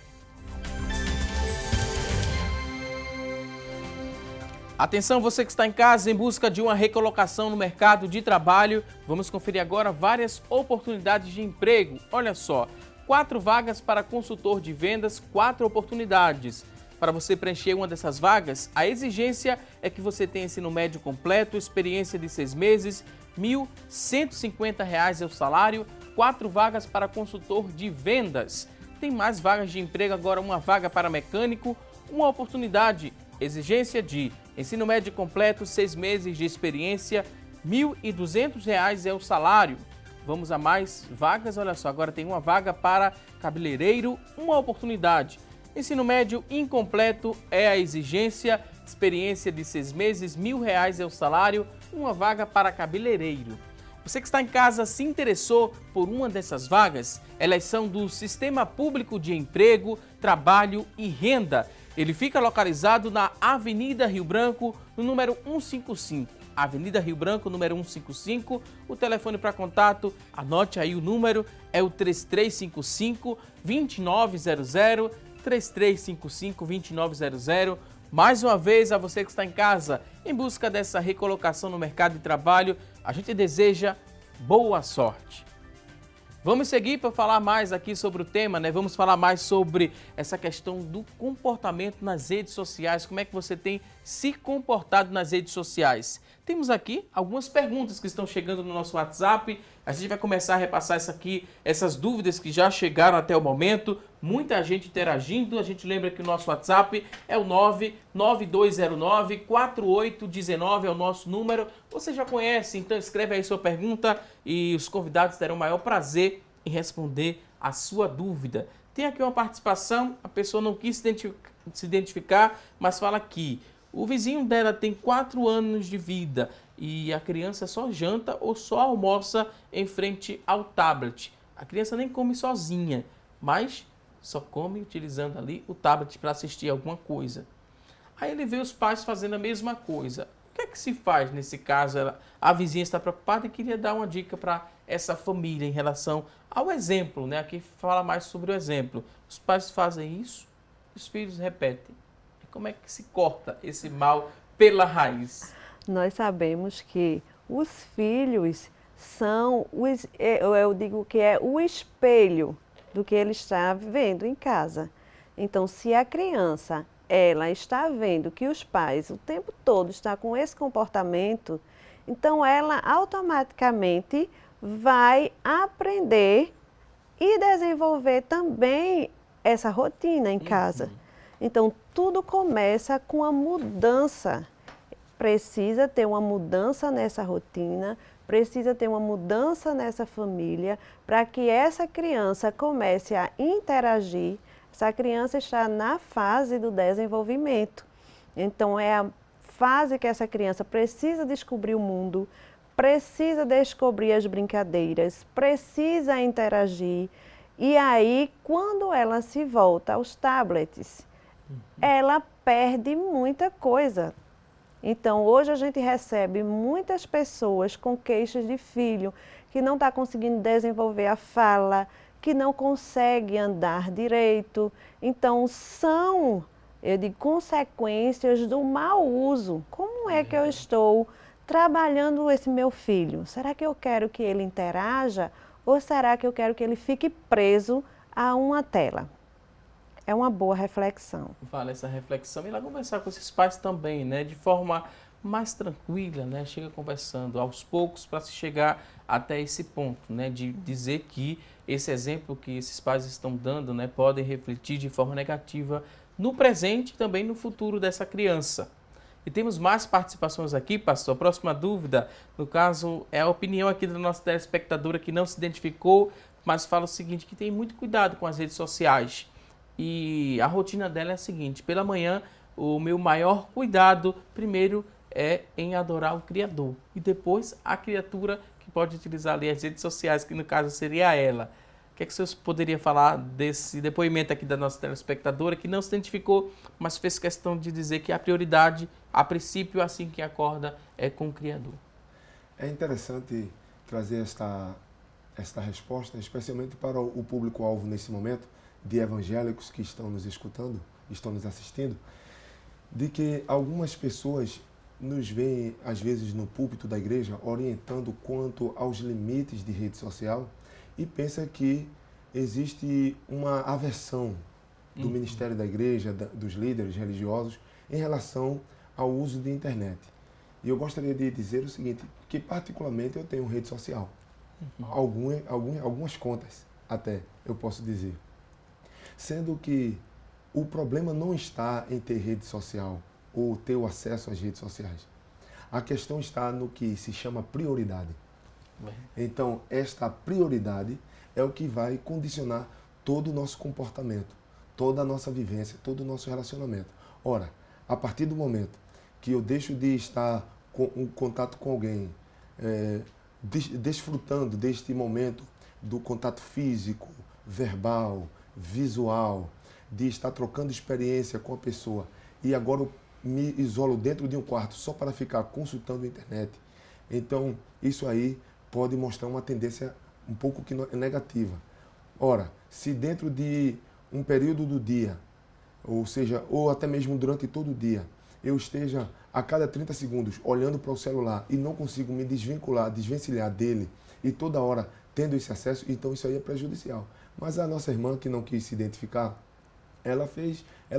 Atenção, você que está em casa em busca de uma recolocação no mercado de trabalho, vamos conferir agora várias oportunidades de emprego. Olha só. 4 vagas para consultor de vendas, 4 oportunidades. Para você preencher uma dessas vagas, a exigência é que você tenha ensino médio completo, experiência de 6 meses, R$ 1.150 é o salário, 4 vagas para consultor de vendas. Tem mais vagas de emprego agora, uma vaga para mecânico, uma oportunidade, exigência de ensino médio completo, 6 meses de experiência, R$ 1.200 é o salário. Vamos a mais vagas, olha só, agora tem uma vaga para cabeleireiro, uma oportunidade. Ensino médio incompleto é a exigência, experiência de 6 meses, R$ 1.000 é o salário, uma vaga para cabeleireiro. Você que está em casa se interessou por uma dessas vagas? Elas são do Sistema Público de Emprego, Trabalho e Renda. Ele fica localizado na Avenida Rio Branco, no número 155. Avenida Rio Branco, número 155. O telefone para contato, anote aí o número, é o 3355-2900, 3355-2900. Mais uma vez, a você que está em casa, em busca dessa recolocação no mercado de trabalho, a gente deseja boa sorte. Vamos seguir para falar mais aqui sobre o tema, né? Vamos falar mais sobre essa questão do comportamento nas redes sociais. Como é que você tem se comportado nas redes sociais? Temos aqui algumas perguntas que estão chegando no nosso WhatsApp. A gente vai começar a repassar essas dúvidas que já chegaram até o momento. Muita gente interagindo. A gente lembra que o nosso WhatsApp é o 99209-4819, é o nosso número. Você já conhece, então escreve aí sua pergunta e os convidados terão o maior prazer em responder a sua dúvida. Tem aqui uma participação, a pessoa não quis se identificar, mas fala aqui. O vizinho dela tem 4 anos de vida e a criança só janta ou só almoça em frente ao tablet. A criança nem come sozinha, mas só come utilizando ali o tablet para assistir alguma coisa. Aí ele vê os pais fazendo a mesma coisa. O que é que se faz nesse caso? A vizinha está preocupada e queria dar uma dica para essa família em relação ao exemplo, né? Aqui fala mais sobre o exemplo. Os pais fazem isso, os filhos repetem. Como é que se corta esse mal pela raiz? Nós sabemos que os filhos são, eu digo que é o espelho do que ele está vivendo em casa. Então, se a criança, ela está vendo que os pais o tempo todo estão com esse comportamento, então ela automaticamente vai aprender e desenvolver também essa rotina em casa. Então, tudo começa com a mudança. Precisa ter uma mudança nessa rotina, precisa ter uma mudança nessa família, para que essa criança comece a interagir. Essa criança está na fase do desenvolvimento. Então, é a fase que essa criança precisa descobrir o mundo, precisa descobrir as brincadeiras, precisa interagir. E aí, quando ela se volta aos tablets, ela perde muita coisa. Então, hoje a gente recebe muitas pessoas com queixas de filho que não está conseguindo desenvolver a fala, que não consegue andar direito. Então, são, eu digo, consequências do mau uso. Como é que eu estou trabalhando esse meu filho? Será que eu quero que ele interaja ou será que eu quero que ele fique preso a uma tela? É uma boa reflexão. Vale essa reflexão e lá conversar com esses pais também, né? De forma mais tranquila, né? Chega conversando aos poucos para se chegar até esse ponto, né? De dizer que esse exemplo que esses pais estão dando, né? Podem refletir de forma negativa no presente e também no futuro dessa criança. E temos mais participações aqui, pastor. A próxima dúvida, no caso, é a opinião aqui da nossa telespectadora que não se identificou, mas fala o seguinte, que tem muito cuidado com as redes sociais. E a rotina dela é a seguinte, pela manhã o meu maior cuidado primeiro é em adorar o Criador e depois a criatura que pode utilizar ali as redes sociais, que no caso seria ela. O que é que você poderia falar desse depoimento aqui da nossa telespectadora que não se identificou, mas fez questão de dizer que a prioridade, a princípio, assim que acorda, é com o Criador? É interessante trazer esta resposta, especialmente para o público-alvo nesse momento, de evangélicos que estão nos escutando, estão nos assistindo, de que algumas pessoas nos veem, às vezes, no púlpito da igreja, orientando quanto aos limites de rede social e pensa que existe uma aversão do ministério da igreja, dos líderes religiosos, em relação ao uso de internet. E eu gostaria de dizer o seguinte, que particularmente eu tenho rede social, algumas contas até, eu posso dizer. Sendo que o problema não está em ter rede social ou ter o acesso às redes sociais. A questão está no que se chama prioridade. Então, esta prioridade é o que vai condicionar todo o nosso comportamento, toda a nossa vivência, todo o nosso relacionamento. Ora, a partir do momento que eu deixo de estar em contato com alguém, desfrutando deste momento do contato físico, verbal, visual, de estar trocando experiência com a pessoa e agora eu me isolo dentro de um quarto só para ficar consultando a internet, então isso aí pode mostrar uma tendência um pouco negativa. Ora, se dentro de um período do dia, ou seja, ou até mesmo durante todo o dia, eu esteja a cada 30 segundos olhando para o celular e não consigo me desvencilhar dele e toda hora tendo esse acesso, então isso aí é prejudicial. Mas a nossa irmã, que não quis se identificar, ela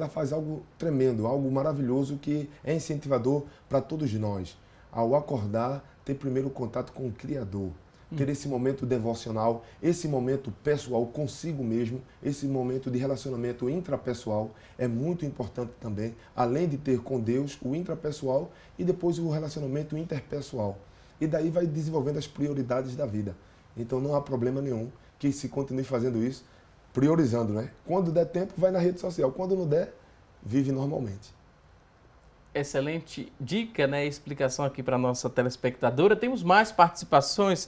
faz algo tremendo, algo maravilhoso que é incentivador para todos nós. Ao acordar, ter primeiro contato com o Criador, ter esse momento devocional, esse momento pessoal consigo mesmo, esse momento de relacionamento intrapessoal é muito importante também, além de ter com Deus o intrapessoal e depois o relacionamento interpessoal. E daí vai desenvolvendo as prioridades da vida. Então não há problema nenhum que se continue fazendo isso, priorizando, né? Quando der tempo, vai na rede social. Quando não der, vive normalmente. Excelente dica, né? Explicação aqui para a nossa telespectadora. Temos mais participações.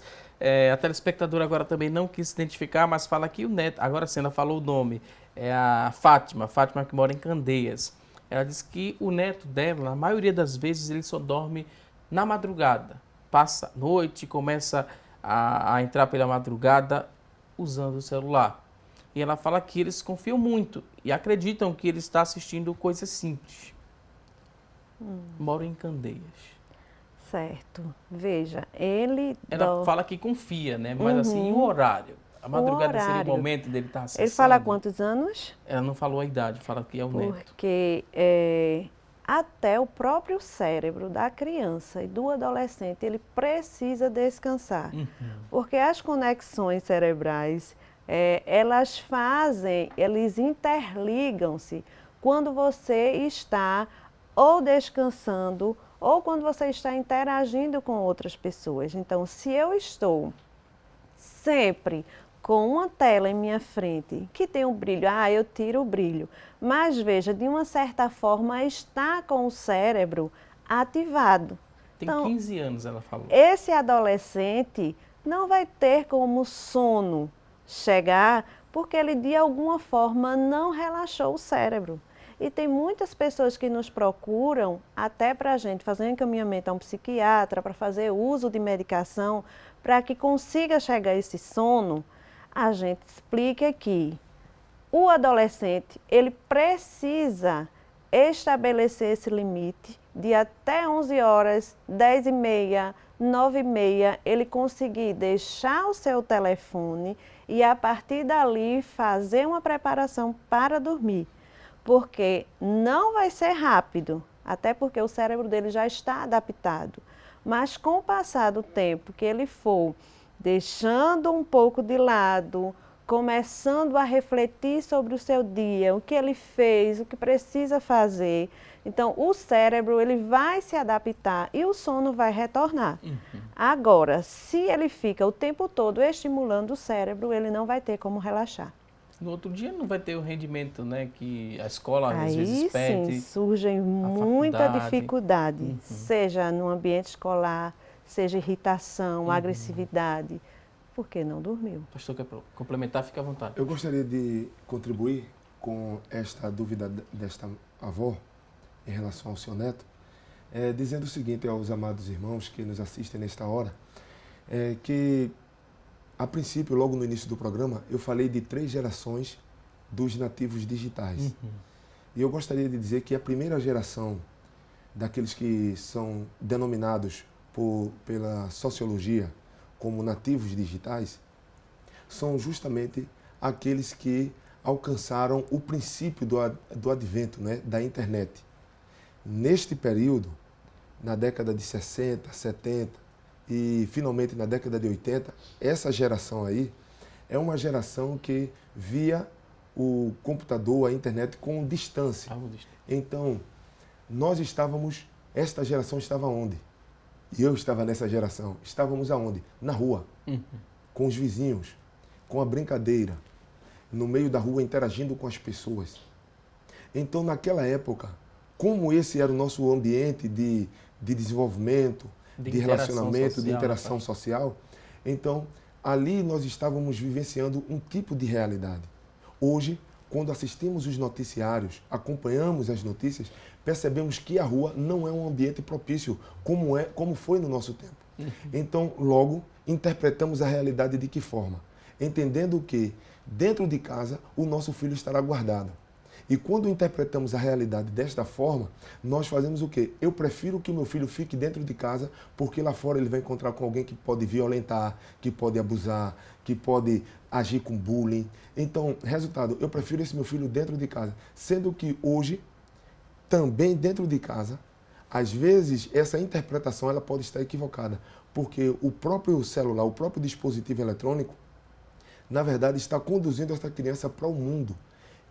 A telespectadora agora também não quis se identificar, mas fala aqui o neto. Agora sim, ela falou o nome. É a Fátima que mora em Candeias. Ela diz que o neto dela, na maioria das vezes, ele só dorme na madrugada. Passa a noite, começa a entrar pela madrugada usando o celular. E ela fala que eles confiam muito e acreditam que ele está assistindo coisas simples. Moro em Candeias. Certo. Veja, ele... Ela fala que confia, né? Mas assim, e o horário? A madrugada seria o momento dele estar acessando? Ele fala quantos anos? Ela não falou a idade, fala que é o neto. Porque até o próprio cérebro da criança e do adolescente, ele precisa descansar. Porque as conexões cerebrais, eles interligam-se quando você está ou descansando ou quando você está interagindo com outras pessoas. Então, se eu estou sempre com uma tela em minha frente que tem um brilho, eu tiro o brilho. Mas veja, de uma certa forma está com o cérebro ativado. Tem 15 anos, ela falou. Esse adolescente não vai ter como sono chegar porque ele de alguma forma não relaxou o cérebro. E tem muitas pessoas que nos procuram até para a gente fazer um encaminhamento a um psiquiatra, para fazer uso de medicação, para que consiga chegar a esse sono. A gente explica que o adolescente, ele precisa estabelecer esse limite de até 11 horas, 10h30, 9h30, ele conseguir deixar o seu telefone e a partir dali fazer uma preparação para dormir. Porque não vai ser rápido, até porque o cérebro dele já está adaptado. Mas com o passar do tempo que ele for deixando um pouco de lado, começando a refletir sobre o seu dia, o que ele fez, o que precisa fazer, então o cérebro ele vai se adaptar e o sono vai retornar. Agora, se ele fica o tempo todo estimulando o cérebro, ele não vai ter como relaxar. No outro dia não vai ter o rendimento, né, que a escola às vezes Aí pede. sim, surge muita dificuldade, seja no ambiente escolar, seja irritação, agressividade, porque não dormiu. Pastor, quer complementar? Fique à vontade. Eu gostaria de contribuir com esta dúvida desta avó em relação ao seu neto, dizendo o seguinte aos amados irmãos que nos assistem nesta hora, que a princípio, logo no início do programa, eu falei de 3 gerações dos nativos digitais. E eu gostaria de dizer que a primeira geração daqueles que são denominados pela sociologia como nativos digitais são justamente aqueles que alcançaram o princípio do advento, né, da internet. Neste período, na década de 60, 70, e finalmente na década de 80, essa geração aí é uma geração que via o computador, a internet com distância. Então, esta geração estava onde? E eu estava nessa geração. Estávamos aonde? Na rua, com os vizinhos, com a brincadeira, no meio da rua interagindo com as pessoas. Então, naquela época, como esse era o nosso ambiente de desenvolvimento, de relacionamento, de interação social. Então, ali nós estávamos vivenciando um tipo de realidade. Hoje, quando assistimos os noticiários, acompanhamos as notícias, percebemos que a rua não é um ambiente propício, como foi no nosso tempo. Então, logo, interpretamos a realidade de que forma? Entendendo que, dentro de casa, o nosso filho estará guardado. E quando interpretamos a realidade desta forma, nós fazemos o quê? Eu prefiro que o meu filho fique dentro de casa, porque lá fora ele vai encontrar com alguém que pode violentar, que pode abusar, que pode agir com bullying. Então, resultado, eu prefiro esse meu filho dentro de casa. Sendo que hoje, também dentro de casa, às vezes essa interpretação ela pode estar equivocada, porque o próprio celular, o próprio dispositivo eletrônico, na verdade está conduzindo essa criança para o mundo.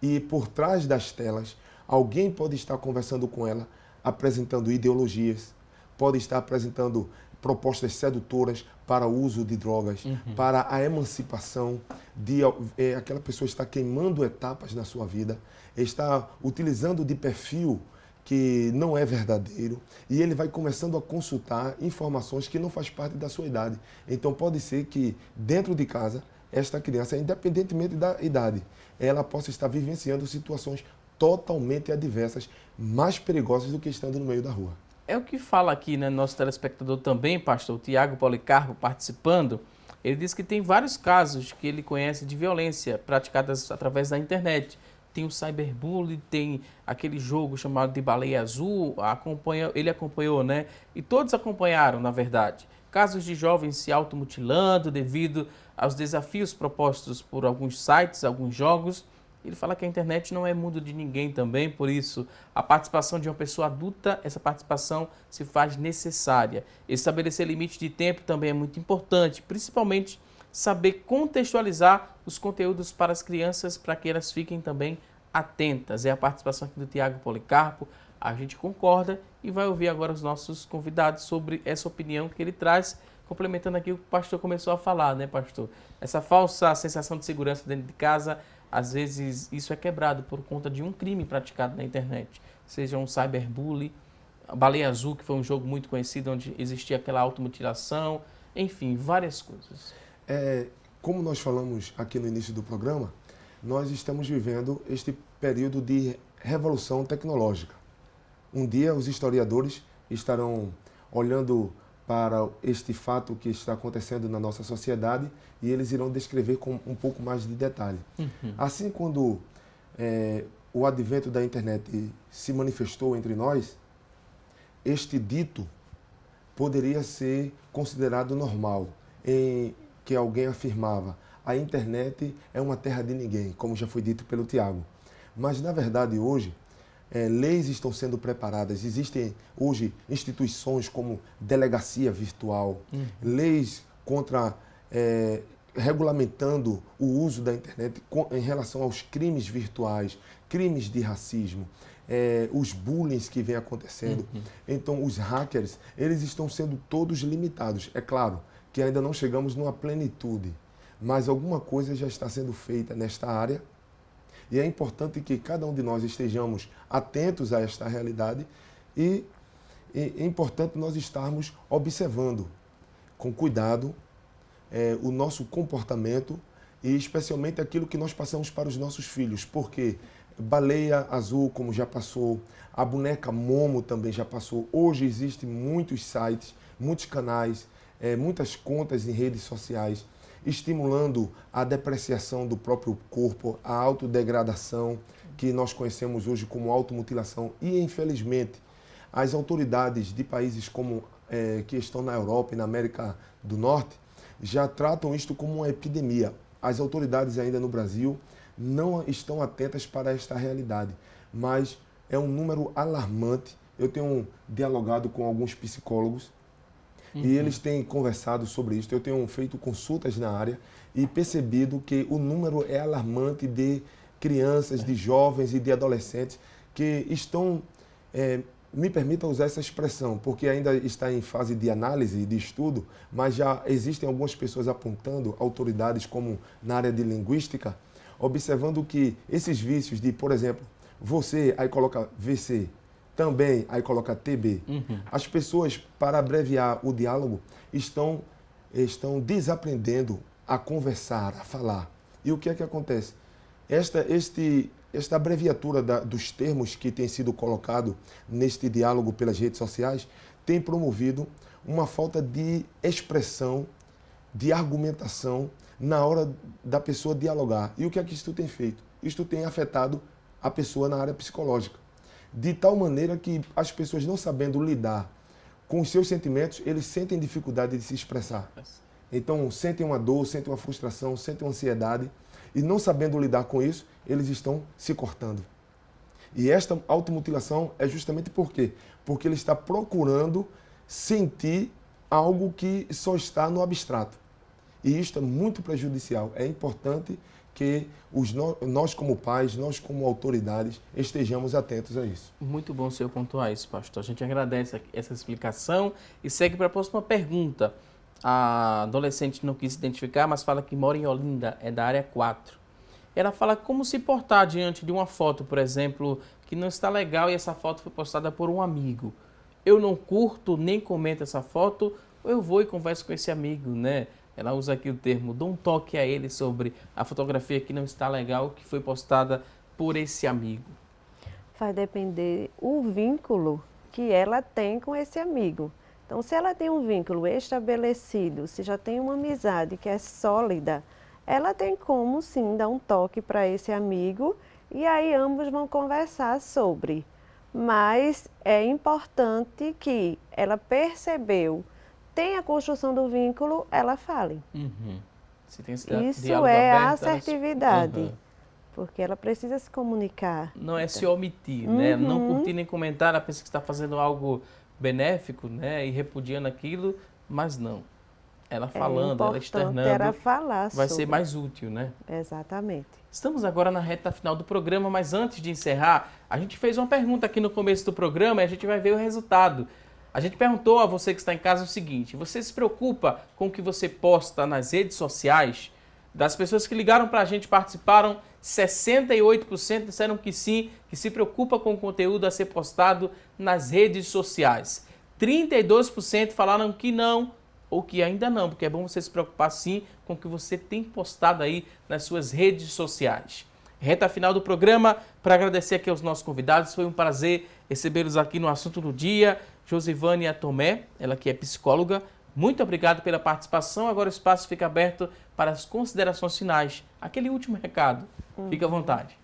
E por trás das telas, alguém pode estar conversando com ela, apresentando ideologias, pode estar apresentando propostas sedutoras para o uso de drogas, para a emancipação, aquela pessoa está queimando etapas na sua vida, está utilizando de perfil que não é verdadeiro, e ele vai começando a consultar informações que não faz parte da sua idade. Então pode ser que dentro de casa, esta criança, independentemente da idade, ela possa estar vivenciando situações totalmente adversas, mais perigosas do que estando no meio da rua. É o que fala aqui, né, nosso telespectador também, pastor, o Tiago Policarpo, participando. Ele diz que tem vários casos que ele conhece de violência praticadas através da internet. Tem o cyberbullying, tem aquele jogo chamado de Baleia Azul, ele acompanhou, né? E todos acompanharam, na verdade. Casos de jovens se automutilando devido aos desafios propostos por alguns sites, alguns jogos. Ele fala que a internet não é mundo de ninguém também, por isso a participação de uma pessoa adulta, essa participação se faz necessária. Estabelecer limite de tempo também é muito importante, principalmente saber contextualizar os conteúdos para as crianças, para que elas fiquem também atentas. É a participação aqui do Tiago Policarpo, a gente concorda e vai ouvir agora os nossos convidados sobre essa opinião que ele traz, complementando aqui o que o pastor começou a falar, né, pastor? Essa falsa sensação de segurança dentro de casa, às vezes isso é quebrado por conta de um crime praticado na internet, seja um cyberbullying, a Baleia Azul, que foi um jogo muito conhecido, onde existia aquela automutilação, enfim, várias coisas. Como nós falamos aqui no início do programa, nós estamos vivendo este período de revolução tecnológica. Um dia os historiadores estarão olhando para este fato que está acontecendo na nossa sociedade e eles irão descrever com um pouco mais de detalhe. Assim, quando o advento da internet se manifestou entre nós, este dito poderia ser considerado normal, em que alguém afirmava: a internet é uma terra de ninguém, como já foi dito pelo Tiago. Mas, na verdade, hoje, leis estão sendo preparadas. Existem hoje instituições como delegacia virtual, leis contra regulamentando o uso da internet em relação aos crimes virtuais, crimes de racismo, os bullying que vem acontecendo. Então, os hackers, eles estão sendo todos limitados. É claro que ainda não chegamos numa plenitude, mas alguma coisa já está sendo feita nesta área. E é importante que cada um de nós estejamos atentos a esta realidade e é importante nós estarmos observando com cuidado o nosso comportamento e especialmente aquilo que nós passamos para os nossos filhos, porque Baleia Azul, como já passou, a boneca Momo também já passou. Hoje existem muitos sites, muitos canais, muitas contas em redes sociais estimulando a depreciação do próprio corpo, a autodegradação, que nós conhecemos hoje como automutilação. E, infelizmente, as autoridades de países como que estão na Europa e na América do Norte já tratam isto como uma epidemia. As autoridades ainda no Brasil não estão atentas para esta realidade, mas é um número alarmante. Eu tenho dialogado com alguns psicólogos e eles têm conversado sobre isso. Eu tenho feito consultas na área e percebido que o número é alarmante de crianças, de jovens e de adolescentes que estão, me permita usar essa expressão, porque ainda está em fase de análise e de estudo, mas já existem algumas pessoas apontando, autoridades como na área de linguística, observando que esses vícios de, por exemplo, você, aí coloca VC, também, aí coloca TB. As pessoas, para abreviar o diálogo, estão desaprendendo a conversar, a falar. E o que é que acontece? Esta abreviatura dos termos que tem sido colocado neste diálogo pelas redes sociais tem promovido uma falta de expressão, de argumentação na hora da pessoa dialogar. E o que é que isto tem feito? Isto tem afetado a pessoa na área psicológica, de tal maneira que as pessoas, não sabendo lidar com os seus sentimentos, eles sentem dificuldade de se expressar. Então, sentem uma dor, sentem uma frustração, sentem uma ansiedade, e não sabendo lidar com isso, eles estão se cortando. E esta automutilação é justamente por quê? Porque ele está procurando sentir algo que só está no abstrato. E isto é muito prejudicial. É importante que nós como pais, nós como autoridades, estejamos atentos a isso. Muito bom o senhor pontuar isso, pastor. A gente agradece essa explicação e segue para a próxima pergunta. A adolescente não quis se identificar, mas fala que mora em Olinda, é da área 4. Ela fala como se portar diante de uma foto, por exemplo, que não está legal e essa foto foi postada por um amigo. Eu não curto nem comento essa foto, ou eu vou e converso com esse amigo, né? Ela usa aqui o termo, dou um toque a ele sobre a fotografia que não está legal, que foi postada por esse amigo. Vai depender o vínculo que ela tem com esse amigo. Então, se ela tem um vínculo estabelecido, se já tem uma amizade que é sólida, ela tem como sim dar um toque para esse amigo e aí ambos vão conversar sobre. Mas é importante que ela percebeu, tem a construção do vínculo, ela fale. Uhum. Se tem esse Isso diálogo é aberto, assertividade, Uhum. porque ela precisa se comunicar. Não é se omitir, né? Não curtir nem comentar, ela pensa que está fazendo algo benéfico, né? E repudiando aquilo, mas não. Ela falando, ela externando, era falar vai sobre. ser mais útil, né? Exatamente. Estamos agora na reta final do programa, mas antes de encerrar, a gente fez uma pergunta aqui no começo do programa e a gente vai ver o resultado. A gente perguntou a você que está em casa o seguinte: você se preocupa com o que você posta nas redes sociais? Das pessoas que ligaram para a gente, participaram, 68% disseram que sim, que se preocupa com o conteúdo a ser postado nas redes sociais. 32% falaram que não, ou que ainda não, porque é bom você se preocupar sim com o que você tem postado aí nas suas redes sociais. Reta final do programa, para agradecer aqui aos nossos convidados, foi um prazer recebê-los aqui no Assunto do Dia. Josivânia Tomé, ela que é psicóloga, muito obrigado pela participação. Agora o espaço fica aberto para as considerações finais. Aquele último recado, fica à vontade.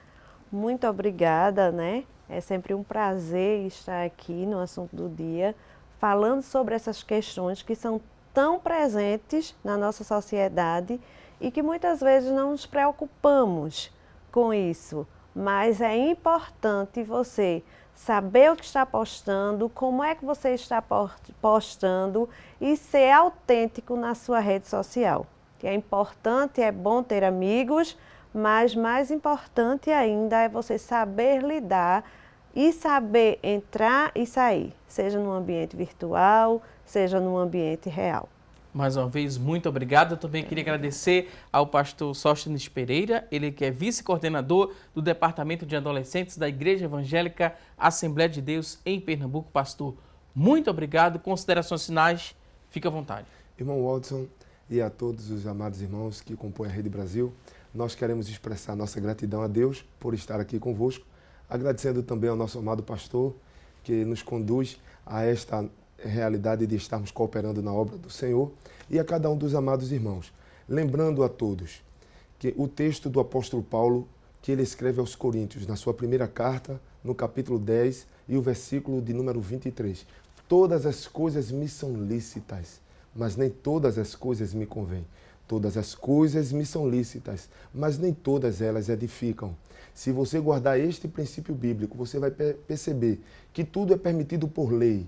Muito obrigada, né? É sempre um prazer estar aqui no Assunto do Dia, falando sobre essas questões que são tão presentes na nossa sociedade e que muitas vezes não nos preocupamos com isso. Mas é importante você saber o que está postando, como é que você está postando e ser autêntico na sua rede social. Que é importante, é bom ter amigos, mas mais importante ainda é você saber lidar e saber entrar e sair, seja no ambiente virtual, seja no ambiente real. Mais uma vez, muito obrigado. Eu também queria agradecer ao pastor Sóstenes Pereira, ele que é vice-coordenador do Departamento de Adolescentes da Igreja Evangélica Assembleia de Deus em Pernambuco. Pastor, muito obrigado. Considerações finais, fique à vontade. Irmão Watson e a todos os amados irmãos que compõem a Rede Brasil, nós queremos expressar nossa gratidão a Deus por estar aqui convosco, agradecendo também ao nosso amado pastor que nos conduz a esta realidade de estarmos cooperando na obra do Senhor e a cada um dos amados irmãos. Lembrando a todos que o texto do apóstolo Paulo, que ele escreve aos Coríntios, na sua primeira carta, no capítulo 10 e o versículo de número 23. Todas as coisas me são lícitas, mas nem todas as coisas me convêm. Todas as coisas me são lícitas, mas nem todas elas edificam. Se você guardar este princípio bíblico, você vai perceber que tudo é permitido por lei.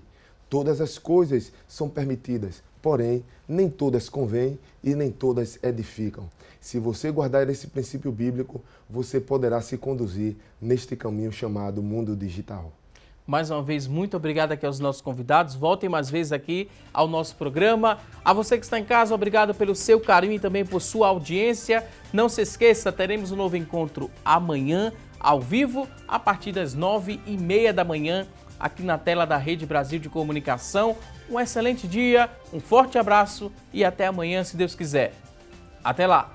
Todas as coisas são permitidas, porém, nem todas convêm e nem todas edificam. Se você guardar esse princípio bíblico, você poderá se conduzir neste caminho chamado mundo digital. Mais uma vez, muito obrigado aqui aos nossos convidados. Voltem mais vezes aqui ao nosso programa. A você que está em casa, obrigado pelo seu carinho e também por sua audiência. Não se esqueça, teremos um novo encontro amanhã, ao vivo, a partir das 9h30 da manhã, aqui na tela da Rede Brasil de Comunicação. Um excelente dia, um forte abraço e até amanhã, se Deus quiser. Até lá!